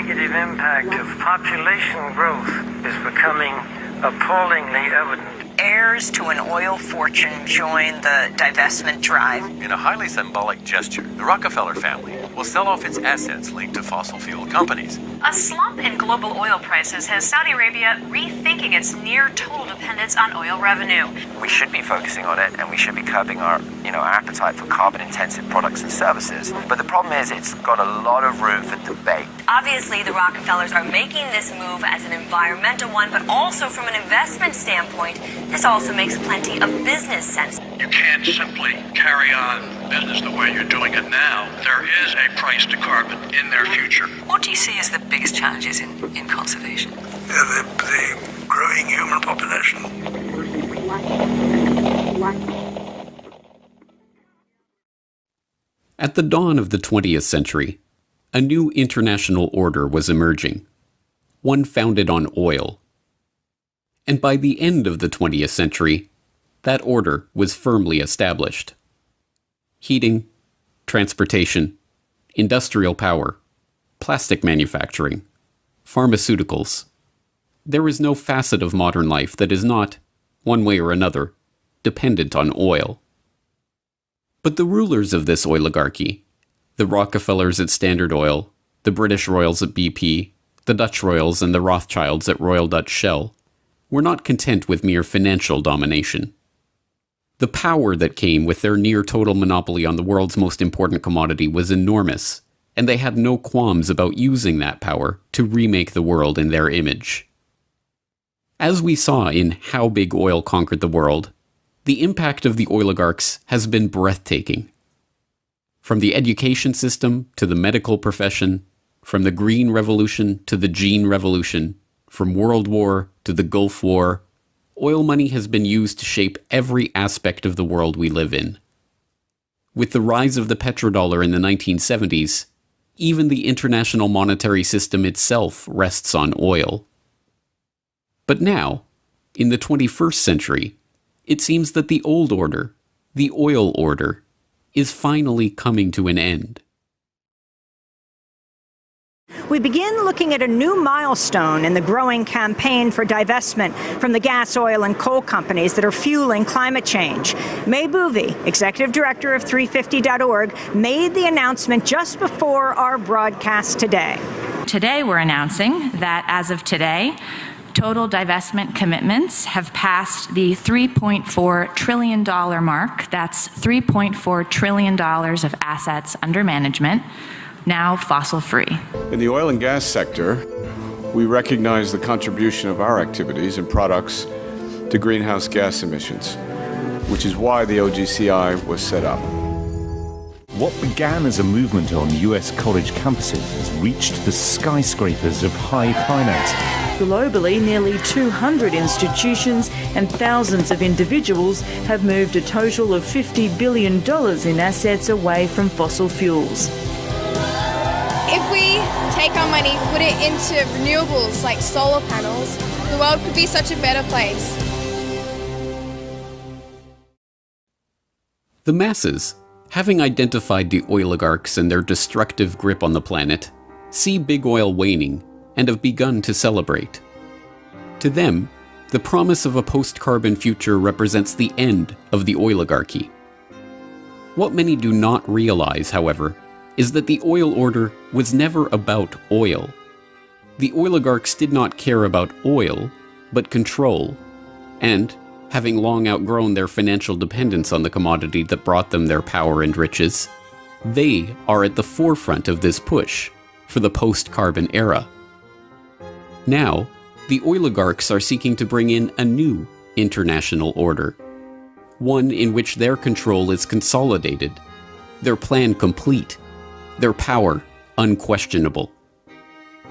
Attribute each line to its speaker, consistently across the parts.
Speaker 1: negative impact of population growth is becoming appallingly evident.
Speaker 2: Heirs to an oil fortune join the divestment drive.
Speaker 3: In a highly symbolic gesture, the Rockefeller family will sell off its assets linked to fossil fuel companies.
Speaker 4: A slump in global oil prices has Saudi Arabia rethinking its near total dependence on oil revenue.
Speaker 5: We should be focusing on it, and we should be curbing our appetite for carbon-intensive products and services. But the problem is it's got a lot of room for debate.
Speaker 6: Obviously, the Rockefellers are making this move as an environmental one, but also from an investment standpoint, this also makes plenty of business sense.
Speaker 7: You can't simply carry on business the way you're doing it now. There is a price to carbon in their future.
Speaker 2: What do you see as the biggest challenges in conservation?
Speaker 7: The growing human population.
Speaker 8: At the dawn of the 20th century, a new international order was emerging, one founded on oil. And by the end of the 20th century, that order was firmly established. Heating, transportation, industrial power, plastic manufacturing, pharmaceuticals. There is no facet of modern life that is not, one way or another, dependent on oil. But the rulers of this oligarchy, the Rockefellers at Standard Oil, the British royals at BP, the Dutch royals and the Rothschilds at Royal Dutch Shell, were not content with mere financial domination. The power that came with their near-total monopoly on the world's most important commodity was enormous, and they had no qualms about using that power to remake the world in their image. As we saw in How Big Oil Conquered the World, the impact of the oligarchs has been breathtaking. From the education system to the medical profession, from the Green Revolution to the Gene Revolution, from World War to the Gulf War, oil money has been used to shape every aspect of the world we live in. With the rise of the petrodollar in the 1970s, even the international monetary system itself rests on oil. But now, in the 21st century, it seems that the old order, the oil order, is finally coming to an end.
Speaker 9: We begin looking at a new milestone in the growing campaign for divestment from the gas, oil, and coal companies that are fueling climate change. May Boovy, executive director of 350.org, made the announcement just before our broadcast today.
Speaker 10: Today we're announcing that as of today, total divestment commitments have passed the $3.4 trillion mark. That's $3.4 trillion of assets under management, now fossil-free.
Speaker 11: In the oil and gas sector, we recognize the contribution of our activities and products to greenhouse gas emissions, which is why the OGCI was set up.
Speaker 12: What began as a movement on US college campuses has reached the skyscrapers of high finance.
Speaker 13: Globally, nearly 200 institutions and thousands of individuals have moved a total of $50 billion in assets away from fossil fuels.
Speaker 14: If we take our money, put it into renewables like solar panels, the world could be such a better place.
Speaker 8: The masses, having identified the oligarchs and their destructive grip on the planet, see big oil waning and have begun to celebrate. To them, the promise of a post-carbon future represents the end of the oligarchy. What many do not realize, however, is that the oil order was never about oil. The oligarchs did not care about oil, but control, and, having long outgrown their financial dependence on the commodity that brought them their power and riches, they are at the forefront of this push for the post-carbon era. Now, the oligarchs are seeking to bring in a new international order, one in which their control is consolidated, their plan complete, their power unquestionable,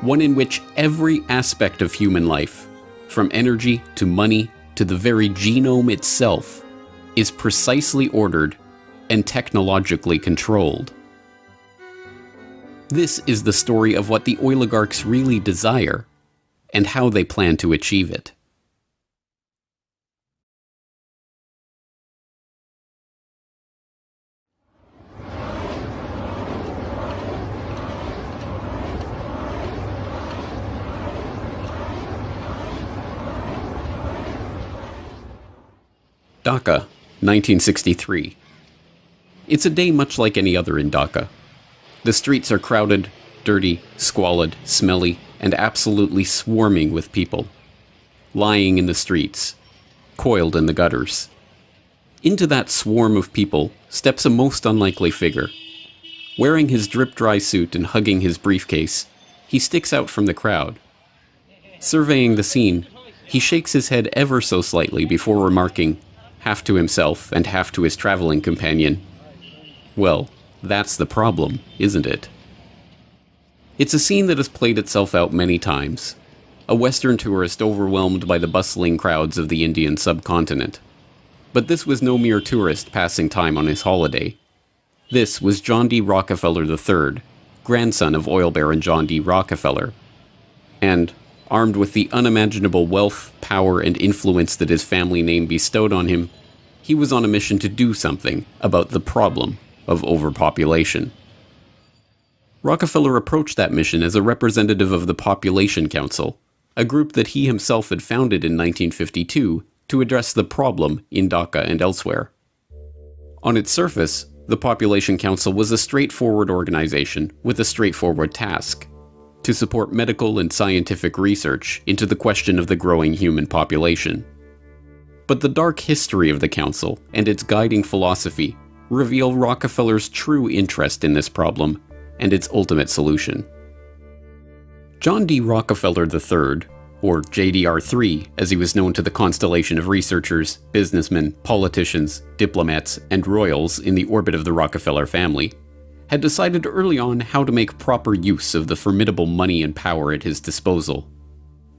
Speaker 8: one in which every aspect of human life, from energy to money to the very genome itself, is precisely ordered and technologically controlled. This is the story of what the oligarchs really desire and how they plan to achieve it. Dhaka, 1963. It's a day much like any other in Dhaka. The streets are crowded, dirty, squalid, smelly, and absolutely swarming with people. Lying in the streets, coiled in the gutters. Into that swarm of people steps a most unlikely figure. Wearing his drip-dry suit and hugging his briefcase, he sticks out from the crowd. Surveying the scene, he shakes his head ever so slightly before remarking, half to himself and half to his traveling companion, "Well, that's the problem, isn't it?" It's a scene that has played itself out many times. A Western tourist overwhelmed by the bustling crowds of the Indian subcontinent. But this was no mere tourist passing time on his holiday. This was John D. Rockefeller III, grandson of oil baron John D. Rockefeller. And, armed with the unimaginable wealth, power, and influence that his family name bestowed on him, he was on a mission to do something about the problem of overpopulation. Rockefeller approached that mission as a representative of the Population Council, a group that he himself had founded in 1952 to address the problem in Dhaka and elsewhere. On its surface, the Population Council was a straightforward organization with a straightforward task: to support medical and scientific research into the question of the growing human population. But the dark history of the Council and its guiding philosophy reveal Rockefeller's true interest in this problem and its ultimate solution. John D. Rockefeller III, or JDR3 as he was known to the constellation of researchers, businessmen, politicians, diplomats, and royals in the orbit of the Rockefeller family, had decided early on how to make proper use of the formidable money and power at his disposal,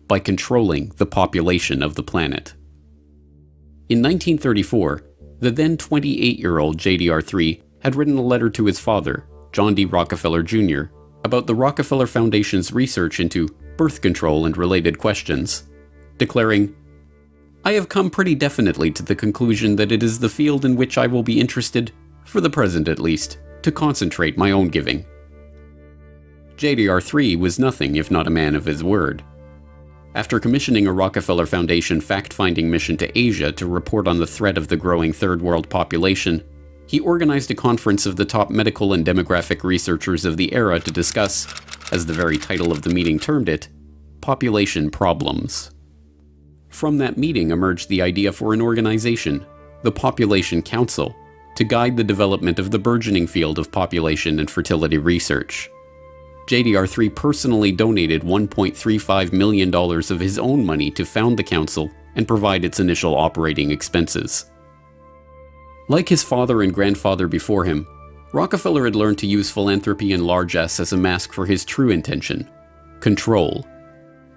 Speaker 8: by controlling the population of the planet. In 1934, the then 28-year-old JDR3 had written a letter to his father, John D. Rockefeller Jr., about the Rockefeller Foundation's research into birth control and related questions, declaring, "I have come pretty definitely to the conclusion that it is the field in which I will be interested, for the present at least, to concentrate my own giving." JDR3 was nothing if not a man of his word. After commissioning a Rockefeller Foundation fact-finding mission to Asia to report on the threat of the growing Third World population, he organized a conference of the top medical and demographic researchers of the era to discuss, as the very title of the meeting termed it, population problems. From that meeting emerged the idea for an organization, the Population Council, to guide the development of the burgeoning field of population and fertility research. JDR3 personally donated $1.35 million of his own money to found the council and provide its initial operating expenses. Like his father and grandfather before him, Rockefeller had learned to use philanthropy and largesse as a mask for his true intention: control.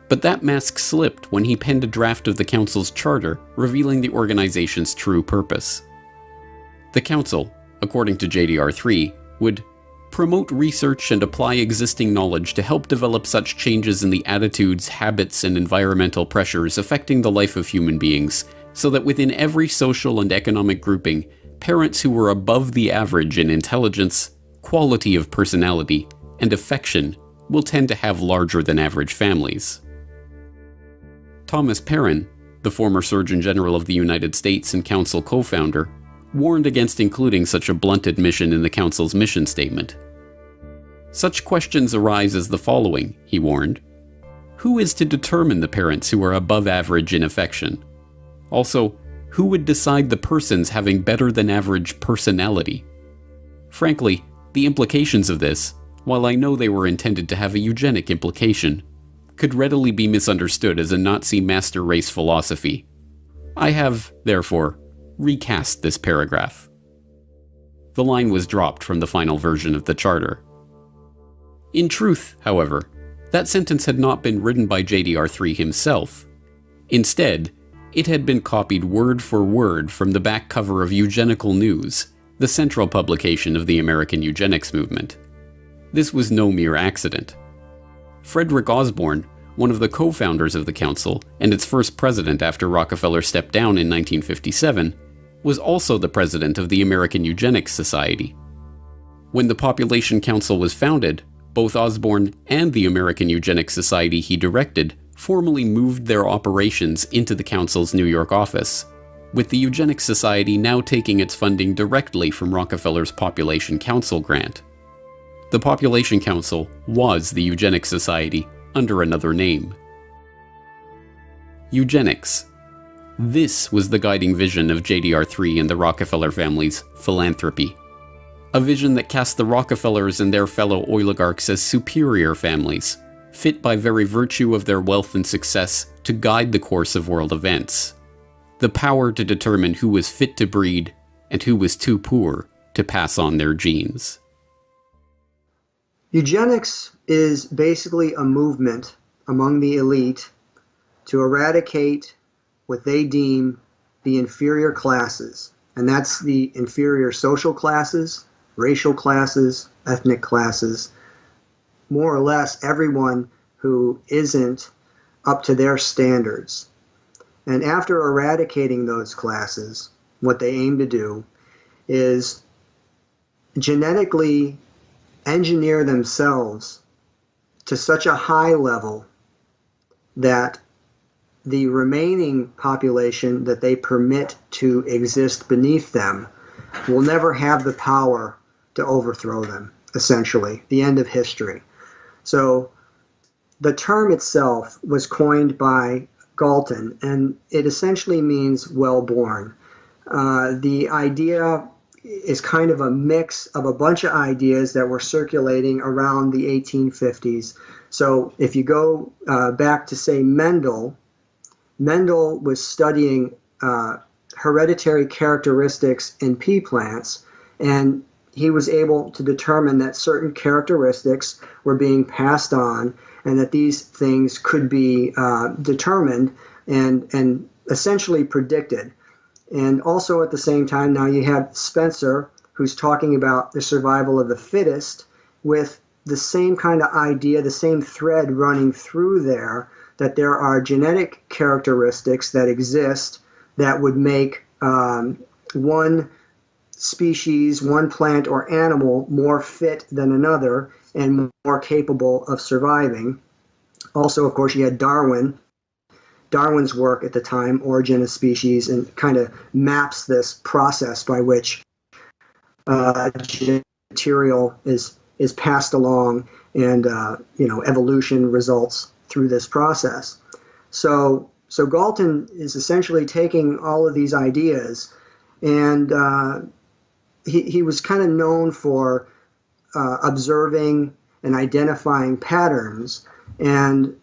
Speaker 8: But that mask slipped when he penned a draft of the council's charter revealing the organization's true purpose. The council, according to JDR3, would promote research and apply existing knowledge to help develop such changes in the attitudes, habits, and environmental pressures affecting the life of human beings, so that within every social and economic grouping, parents who were above the average in intelligence, quality of personality, and affection will tend to have larger than average families. Thomas Perrin, the former Surgeon General of the United States and Council co-founder, warned against including such a blunted mission in the Council's mission statement. Such questions arise as the following, he warned. Who is to determine the parents who are above average in affection? Also, who would decide the persons having better than average personality? Frankly, the implications of this, while I know they were intended to have a eugenic implication, could readily be misunderstood as a Nazi master race philosophy. I have, therefore, recast this paragraph. The line was dropped from the final version of the charter. In truth, however, that sentence had not been written by JDR3 himself. Instead, it had been copied word for word from the back cover of Eugenical News, the central publication of the American eugenics movement. This was no mere accident. Frederick Osborne, one of the co-founders of the council and its first president after Rockefeller stepped down in 1957, was also the president of the American Eugenics Society. When the Population Council was founded, both Osborne and the American Eugenics Society he directed formally moved their operations into the council's New York office, with the Eugenics Society now taking its funding directly from Rockefeller's Population Council grant. The Population Council was the Eugenics Society under another name. Eugenics. This was the guiding vision of JDR3 and the Rockefeller family's philanthropy. A vision that cast the Rockefellers and their fellow oligarchs as superior families, fit by very virtue of their wealth and success to guide the course of world events. The power to determine who was fit to breed and who was too poor to pass on their genes.
Speaker 15: Eugenics is basically a movement among the elite to eradicate what they deem the inferior classes, and that's the inferior social classes, racial classes, ethnic classes, more or less everyone who isn't up to their standards. And after eradicating those classes, what they aim to do is genetically engineer themselves to such a high level that the remaining population that they permit to exist beneath them will never have the power to overthrow them, essentially, the end of history. So the term itself was coined by Galton, and it essentially means well-born. The idea is kind of a mix of a bunch of ideas that were circulating around the 1850s. So if you go back to, say, Mendel was studying hereditary characteristics in pea plants, and he was able to determine that certain characteristics were being passed on and that these things could be determined and essentially predicted. And also at the same time, now you have Spencer, who's talking about the survival of the fittest, with the same kind of idea, the same thread running through there, that there are genetic characteristics that exist that would make one species, one plant or animal more fit than another and more capable of surviving. Also, of course, you had Darwin's work at the time, Origin of Species, and kind of maps this process by which material is passed along and evolution results through this process. So Galton is essentially taking all of these ideas, and he was kind of known for observing and identifying patterns. And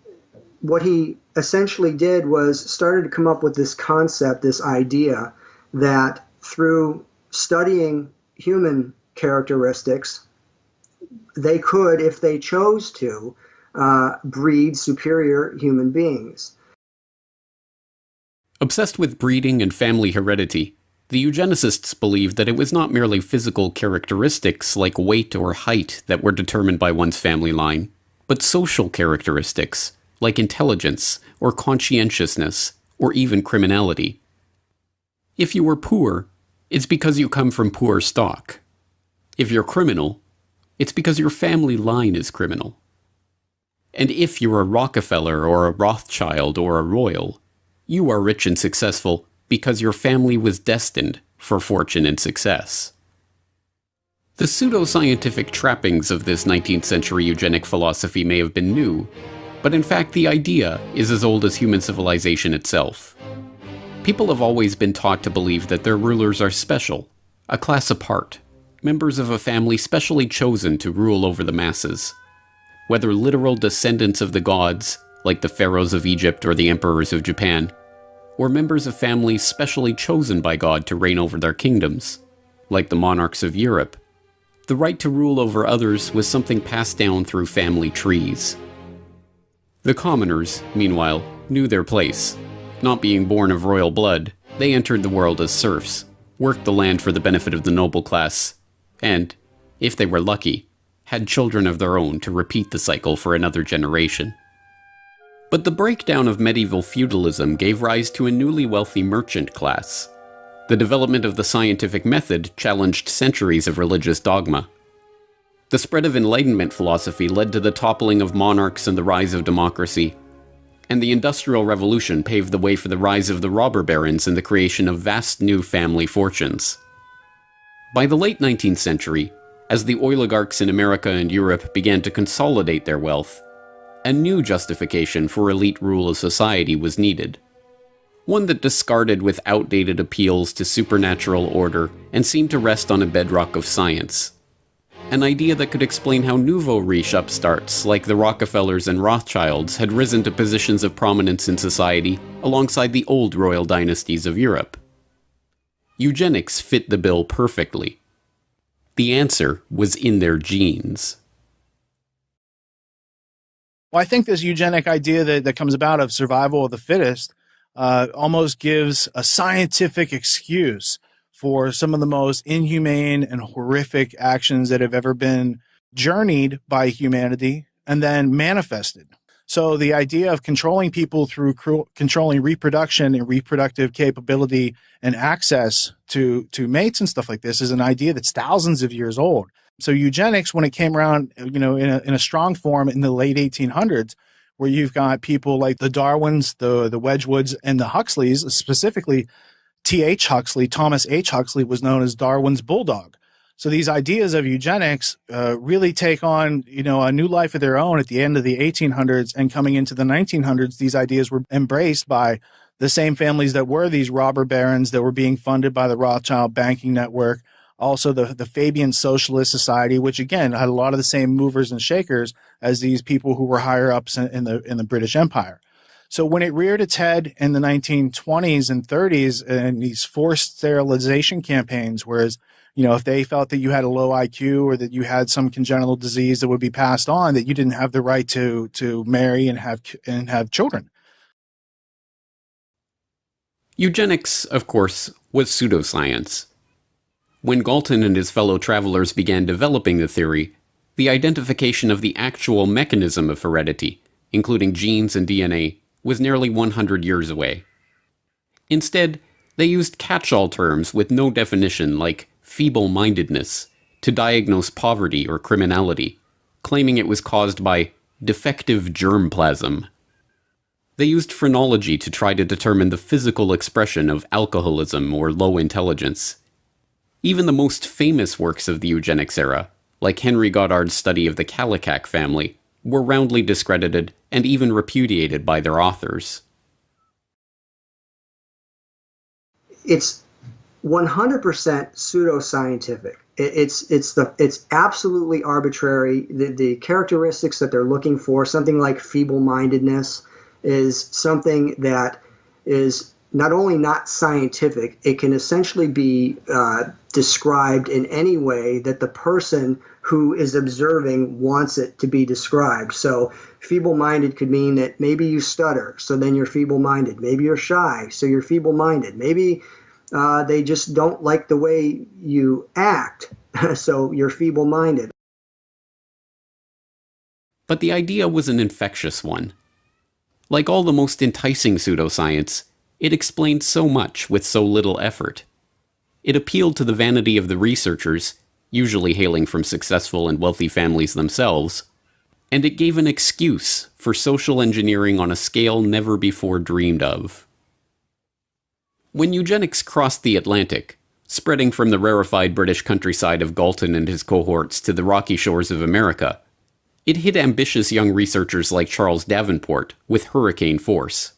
Speaker 15: what he essentially did was started to come up with this concept, this idea that through studying human characteristics, they could, if they chose to, breed superior human beings.
Speaker 8: Obsessed with breeding and family heredity, the eugenicists believed that it was not merely physical characteristics like weight or height that were determined by one's family line, but social characteristics like intelligence or conscientiousness or even criminality. If you were poor, it's because you come from poor stock. If you're criminal, it's because your family line is criminal. And if you're a Rockefeller or a Rothschild or a royal, you are rich and successful because your family was destined for fortune and success. The pseudoscientific trappings of this 19th century eugenic philosophy may have been new, but in fact the idea is as old as human civilization itself. People have always been taught to believe that their rulers are special, a class apart, members of a family specially chosen to rule over the masses. Whether literal descendants of the gods, like the pharaohs of Egypt or the emperors of Japan, or members of families specially chosen by God to reign over their kingdoms, like the monarchs of Europe, the right to rule over others was something passed down through family trees. The commoners, meanwhile, knew their place. Not being born of royal blood, they entered the world as serfs, worked the land for the benefit of the noble class, and, if they were lucky, had children of their own to repeat the cycle for another generation. But the breakdown of medieval feudalism gave rise to a newly wealthy merchant class. The development of the scientific method challenged centuries of religious dogma. The spread of Enlightenment philosophy led to the toppling of monarchs and the rise of democracy. and the Industrial Revolution paved the way for the rise of the robber barons and the creation of vast new family fortunes. By the late 19th century, as the oligarchs in America and Europe began to consolidate their wealth, a new justification for elite rule of society was needed. One that discarded with outdated appeals to supernatural order and seemed to rest on a bedrock of science. An idea that could explain how nouveau riche upstarts like the Rockefellers and Rothschilds had risen to positions of prominence in society alongside the old royal dynasties of Europe. Eugenics fit the bill perfectly. The answer was in their genes.
Speaker 16: Well, I think this eugenic idea that comes about of survival of the fittest almost gives a scientific excuse for some of the most inhumane and horrific actions that have ever been journeyed by humanity and then manifested. So the idea of controlling people through controlling reproduction and reproductive capability and access to mates and stuff like this is an idea that's thousands of years old. So eugenics, when it came around, in a strong form in the late 1800s, where you've got people like the Darwins, the Wedgwoods, and the Huxleys, specifically T.H. Huxley, Thomas H. Huxley was known as Darwin's bulldog. So these ideas of eugenics really take on, a new life of their own at the end of the 1800s, and coming into the 1900s, these ideas were embraced by the same families that were these robber barons that were being funded by the Rothschild banking network. Also, the Fabian Socialist Society, which again had a lot of the same movers and shakers as these people who were higher ups in the British Empire. So when it reared its head in the 1920s and 30s, and these forced sterilization campaigns, whereas if they felt that you had a low IQ or that you had some congenital disease that would be passed on, that you didn't have the right to marry and have children.
Speaker 8: Eugenics, of course, was pseudoscience. When Galton and his fellow travelers began developing the theory, the identification of the actual mechanism of heredity, including genes and DNA, was nearly 100 years away. Instead, they used catch-all terms with no definition like feeble-mindedness to diagnose poverty or criminality, claiming it was caused by defective germplasm. They used phrenology to try to determine the physical expression of alcoholism or low intelligence. Even the most famous works of the eugenics era, like Henry Goddard's study of the Kallikak family, were roundly discredited and even repudiated by their authors.
Speaker 15: It's 100% pseudoscientific. It's absolutely arbitrary. The characteristics that they're looking for, something like feeble-mindedness, is something that is not only not scientific, it can essentially be described in any way that the person who is observing wants it to be described. So feeble-minded could mean that maybe you stutter, so then you're feeble-minded. Maybe you're shy, so you're feeble-minded. Maybe they just don't like the way you act, so you're feeble-minded.
Speaker 8: But the idea was an infectious one. Like all the most enticing pseudoscience, it explained so much with so little effort. It appealed to the vanity of the researchers, usually hailing from successful and wealthy families themselves, and it gave an excuse for social engineering on a scale never before dreamed of. When eugenics crossed the Atlantic, spreading from the rarefied British countryside of Galton and his cohorts to the rocky shores of America, it hit ambitious young researchers like Charles Davenport with hurricane force.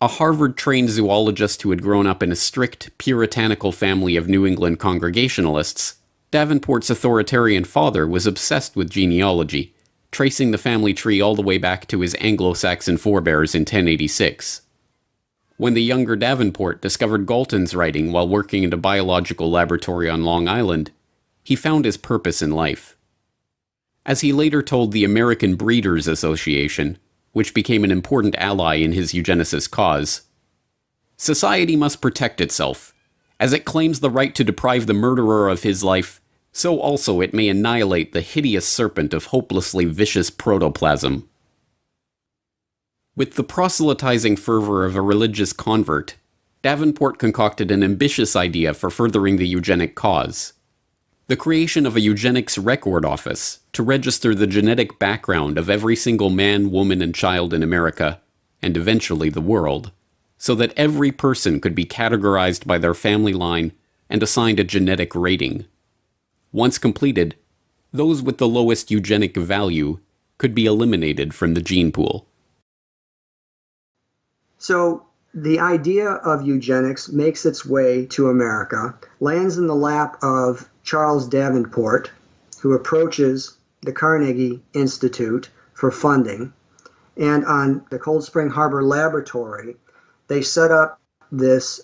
Speaker 8: A Harvard-trained zoologist who had grown up in a strict, puritanical family of New England Congregationalists, Davenport's authoritarian father was obsessed with genealogy, tracing the family tree all the way back to his Anglo-Saxon forebears in 1086. When the younger Davenport discovered Galton's writing while working in a biological laboratory on Long Island, he found his purpose in life. As he later told the American Breeders Association, which became an important ally in his eugenicist cause, "Society must protect itself. As it claims the right to deprive the murderer of his life, so also it may annihilate the hideous serpent of hopelessly vicious protoplasm." With the proselytizing fervor of a religious convert, Davenport concocted an ambitious idea for furthering the eugenic cause: the creation of a eugenics record office to register the genetic background of every single man, woman, and child in America, and eventually the world, so that every person could be categorized by their family line and assigned a genetic rating. Once completed, those with the lowest eugenic value could be eliminated from the gene pool.
Speaker 15: So the idea of eugenics makes its way to America, lands in the lap of Charles Davenport, who approaches the Carnegie Institute for funding. And on the Cold Spring Harbor Laboratory, they set up this,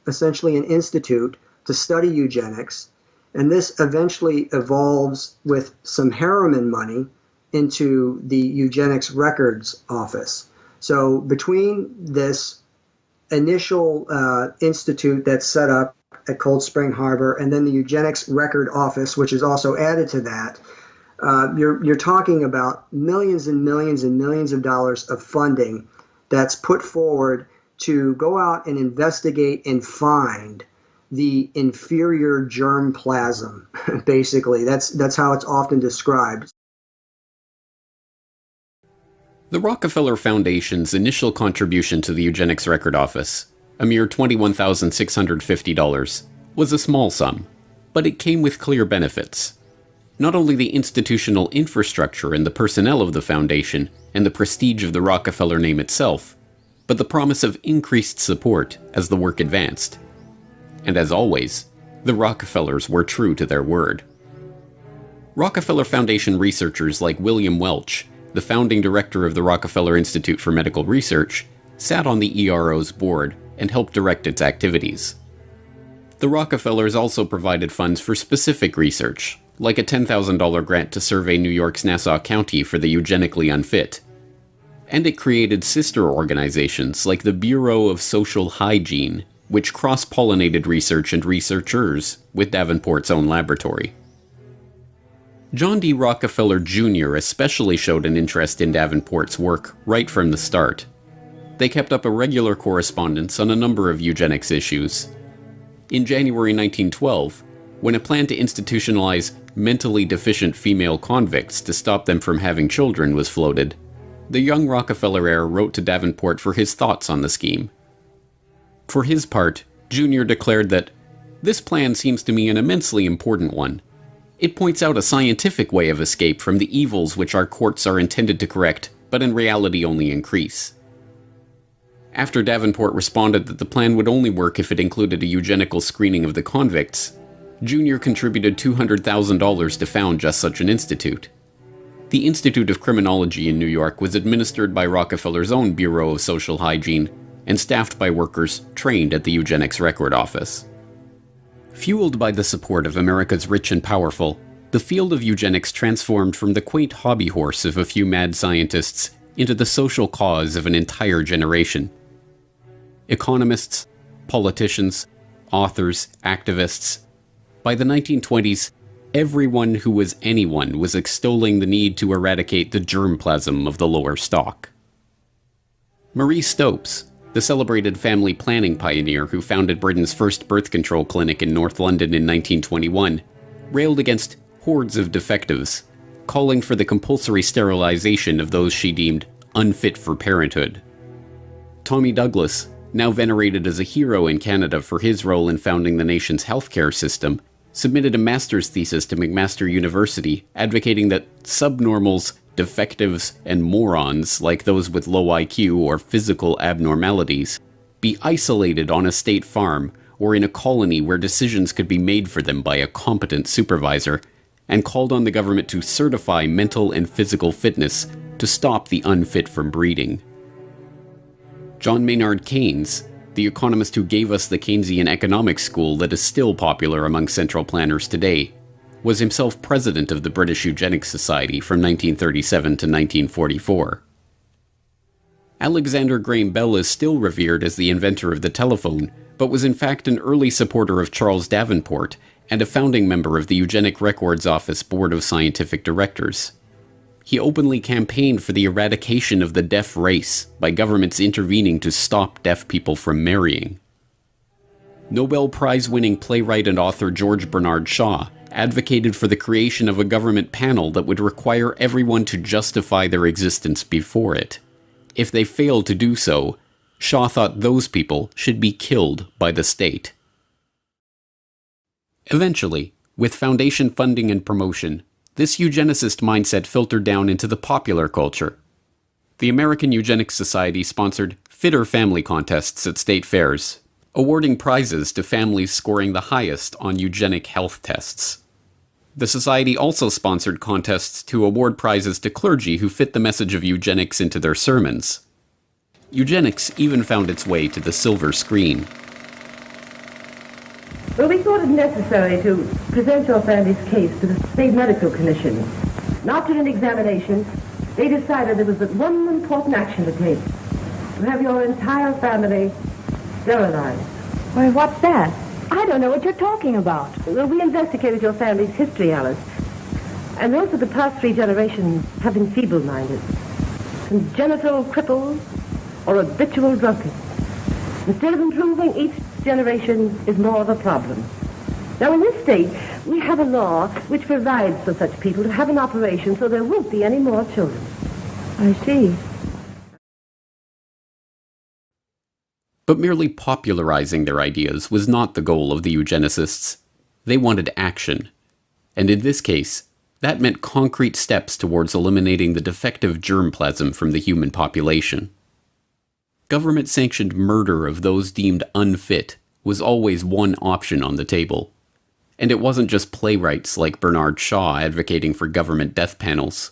Speaker 15: essentially an institute to study eugenics. And this eventually evolves with some Harriman money into the Eugenics Records Office. So between this initial institute that's set up at Cold Spring Harbor and then the Eugenics Record Office, which is also added to that, you're talking about millions and millions and millions of dollars of funding that's put forward to go out and investigate and find the inferior germplasm. Basically, that's how it's often described.
Speaker 8: The Rockefeller Foundation's initial contribution to the Eugenics Record Office, a mere $21,650, was a small sum, but it came with clear benefits. Not only the institutional infrastructure and the personnel of the foundation and the prestige of the Rockefeller name itself, but the promise of increased support as the work advanced. And as always, the Rockefellers were true to their word. Rockefeller Foundation researchers like William Welch, the founding director of the Rockefeller Institute for Medical Research, sat on the ERO's board and helped direct its activities. The Rockefellers also provided funds for specific research, like a $10,000 grant to survey New York's Nassau County for the eugenically unfit. And it created sister organizations like the Bureau of Social Hygiene, which cross-pollinated research and researchers with Davenport's own laboratory. John D. Rockefeller Jr. especially showed an interest in Davenport's work right from the start. They kept up a regular correspondence on a number of eugenics issues. In January 1912, when a plan to institutionalize mentally deficient female convicts to stop them from having children was floated, the young Rockefeller heir wrote to Davenport for his thoughts on the scheme. For his part, Jr. declared that, "This plan seems to me an immensely important one. It points out a scientific way of escape from the evils which our courts are intended to correct, but in reality only increase." After Davenport responded that the plan would only work if it included a eugenical screening of the convicts, Jr. contributed $200,000 to found just such an institute. The Institute of Criminology in New York was administered by Rockefeller's own Bureau of Social Hygiene and staffed by workers trained at the Eugenics Record Office. Fueled by the support of America's rich and powerful, the field of eugenics transformed from the quaint hobby horse of a few mad scientists into the social cause of an entire generation. Economists, politicians, authors, activists. By the 1920s, everyone who was anyone was extolling the need to eradicate the germplasm of the lower stock. Marie Stopes, the celebrated family planning pioneer who founded Britain's first birth control clinic in North London in 1921, railed against hordes of defectives, calling for the compulsory sterilization of those she deemed unfit for parenthood. Tommy Douglas, now venerated as a hero in Canada for his role in founding the nation's healthcare system, submitted a master's thesis to McMaster University advocating that subnormals, defectives, and morons, like those with low IQ or physical abnormalities, be isolated on a state farm or in a colony where decisions could be made for them by a competent supervisor, and called on the government to certify mental and physical fitness to stop the unfit from breeding. John Maynard Keynes, the economist who gave us the Keynesian economics school that is still popular among central planners today, was himself president of the British Eugenics Society from 1937 to 1944. Alexander Graham Bell is still revered as the inventor of the telephone, but was in fact an early supporter of Charles Davenport and a founding member of the Eugenic Records Office Board of Scientific Directors. He openly campaigned for the eradication of the deaf race by governments intervening to stop deaf people from marrying. Nobel Prize-winning playwright and author George Bernard Shaw advocated for the creation of a government panel that would require everyone to justify their existence before it. If they failed to do so, Shaw thought those people should be killed by the state. Eventually, with foundation funding and promotion, this eugenicist mindset filtered down into the popular culture. The American Eugenics Society sponsored fitter family contests at state fairs, awarding prizes to families scoring the highest on eugenic health tests. The society also sponsored contests to award prizes to clergy who fit the message of eugenics into their sermons. Eugenics even found its way to the silver screen.
Speaker 17: Well, we thought it necessary to present your family's case to the State Medical Commission. And after an examination, they decided there was but one important action to take: to have your entire family sterilized.
Speaker 18: Why, what's that?
Speaker 17: I don't know what you're talking about. Well, we investigated your family's history, Alice. And most of the past 3 generations have been feeble-minded, congenital cripples, or habitual drunkards. Instead of improving, each generation is more of a problem. Now, in this state, we have a law which provides for such people to have an operation so there won't be any more children.
Speaker 18: I see.
Speaker 8: But merely popularizing their ideas was not the goal of the eugenicists. They wanted action. And in this case, that meant concrete steps towards eliminating the defective germplasm from the human population. Government-sanctioned murder of those deemed unfit was always one option on the table. And it wasn't just playwrights like Bernard Shaw advocating for government death panels.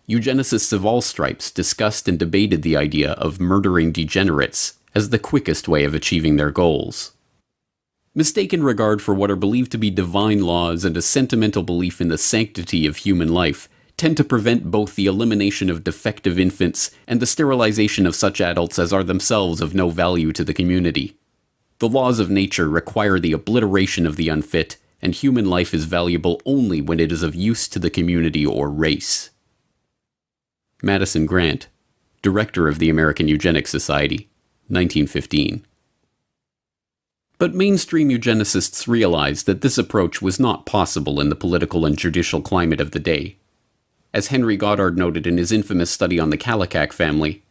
Speaker 8: Eugenicists of all stripes discussed and debated the idea of murdering degenerates as the quickest way of achieving their goals. Mistaken regard for what are believed to be divine laws and a sentimental belief in the sanctity of human life tend to prevent both the elimination of defective infants and the sterilization of such adults as are themselves of no value to the community. The laws of nature require the obliteration of the unfit, and human life is valuable only when it is of use to the community or race. Madison Grant, Director of the American Eugenics Society, 1915. But mainstream eugenicists realized that this approach was not possible in the political and judicial climate of the day. As Henry Goddard noted in his infamous study on the Kallikak family,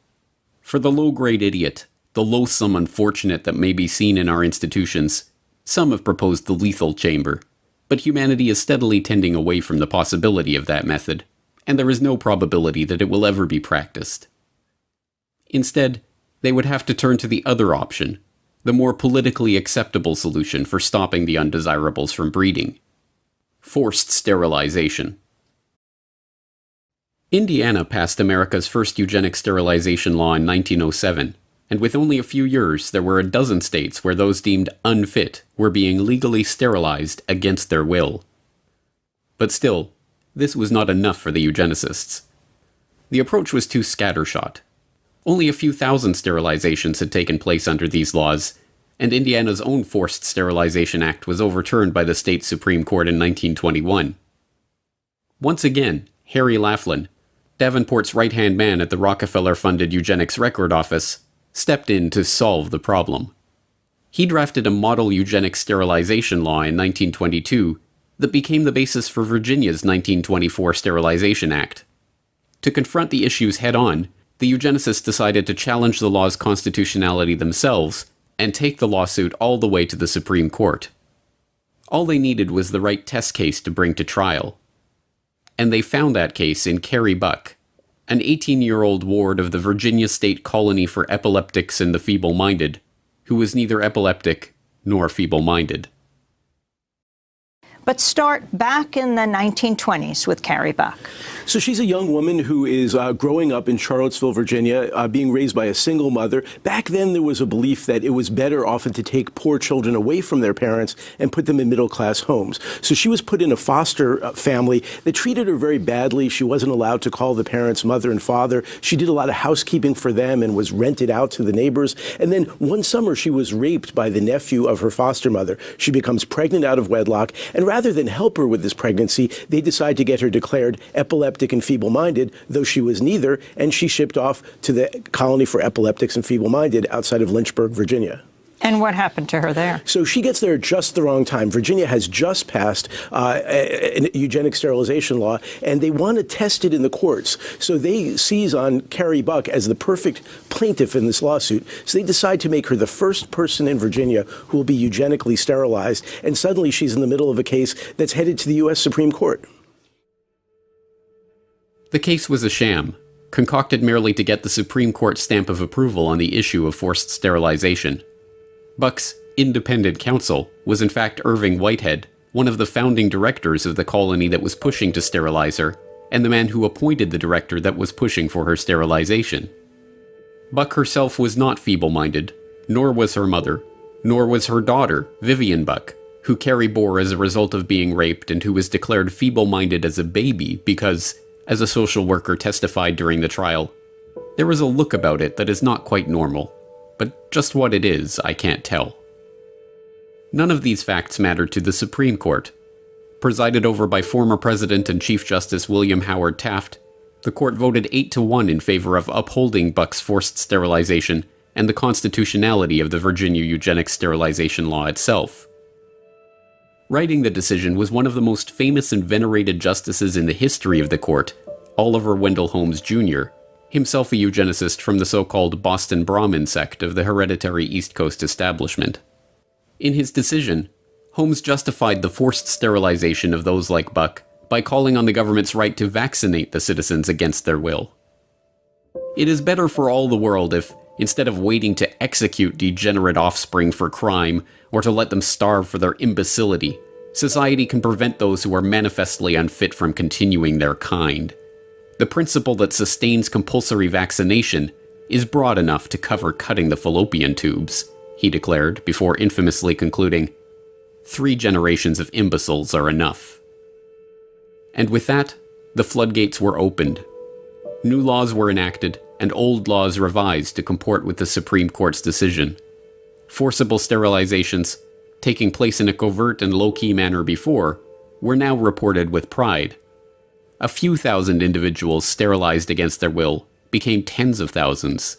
Speaker 8: "For the low-grade idiot, the loathsome unfortunate that may be seen in our institutions, some have proposed the lethal chamber, but humanity is steadily tending away from the possibility of that method, and there is no probability that it will ever be practiced. Instead, they would have to turn to the other option, the more politically acceptable solution for stopping the undesirables from breeding: forced sterilization." Indiana passed America's first eugenic sterilization law in 1907, and with only a few years, there were a dozen states where those deemed unfit were being legally sterilized against their will. But still, this was not enough for the eugenicists. The approach was too scattershot. Only a few thousand sterilizations had taken place under these laws, and Indiana's own Forced Sterilization Act was overturned by the state Supreme Court in 1921. Once again, Harry Laughlin, Davenport's right-hand man at the Rockefeller-funded Eugenics Record Office, stepped in to solve the problem. He drafted a model eugenic sterilization law in 1922 that became the basis for Virginia's 1924 Sterilization Act. To confront the issues head-on, the eugenicists decided to challenge the law's constitutionality themselves and take the lawsuit all the way to the Supreme Court. All they needed was the right test case to bring to trial. And they found that case in Carrie Buck, an 18-year-old ward of the Virginia State Colony for Epileptics and the Feeble-Minded, who was neither epileptic nor feeble-minded.
Speaker 9: But start back in the 1920s with Carrie Buck.
Speaker 19: So she's a young woman who is growing up in Charlottesville, Virginia, being raised by a single mother. Back then, there was a belief that it was better often to take poor children away from their parents and put them in middle-class homes. So she was put in a foster family that treated her very badly. She wasn't allowed to call the parents mother and father. She did a lot of housekeeping for them and was rented out to the neighbors. And then one summer, she was raped by the nephew of her foster mother. She becomes pregnant out of wedlock, and rather than help her with this pregnancy, they decide to get her declared epileptic and feeble-minded, though she was neither, and she shipped off to the Colony for Epileptics and Feeble-Minded outside of Lynchburg, Virginia.
Speaker 9: And what happened to her there?
Speaker 19: So she gets there at just the wrong time. Virginia has just passed a eugenic sterilization law, and they want to test it in the courts. So they seize on Carrie Buck as the perfect plaintiff in this lawsuit. So they decide to make her the first person in Virginia who will be eugenically sterilized. And suddenly she's in the middle of a case that's headed to the U.S. Supreme Court.
Speaker 8: The case was a sham, concocted merely to get the Supreme Court stamp of approval on the issue of forced sterilization. Buck's independent counsel was in fact Irving Whitehead, one of the founding directors of the colony that was pushing to sterilize her, and the man who appointed the director that was pushing for her sterilization. Buck herself was not feeble-minded, nor was her mother, nor was her daughter, Vivian Buck, who Carrie bore as a result of being raped and who was declared feeble-minded as a baby because, as a social worker testified during the trial, there was a look about it that is not quite normal. But just what it is, I can't tell. None of these facts mattered to the Supreme Court. Presided over by former President and Chief Justice William Howard Taft, the court voted 8-1 in favor of upholding Buck's forced sterilization and the constitutionality of the Virginia eugenics sterilization law itself. Writing the decision was one of the most famous and venerated justices in the history of the court, Oliver Wendell Holmes Jr., himself a eugenicist from the so-called Boston Brahmin sect of the hereditary East Coast establishment. In his decision, Holmes justified the forced sterilization of those like Buck by calling on the government's right to vaccinate the citizens against their will. It is better for all the world if, instead of waiting to execute degenerate offspring for crime or to let them starve for their imbecility, society can prevent those who are manifestly unfit from continuing their kind. The principle that sustains compulsory vaccination is broad enough to cover cutting the fallopian tubes, he declared before infamously concluding, 3 generations of imbeciles are enough. And with that, the floodgates were opened. New laws were enacted, and old laws revised to comport with the Supreme Court's decision. Forcible sterilizations, taking place in a covert and low-key manner before, were now reported with pride. A few thousand individuals sterilized against their will became tens of thousands.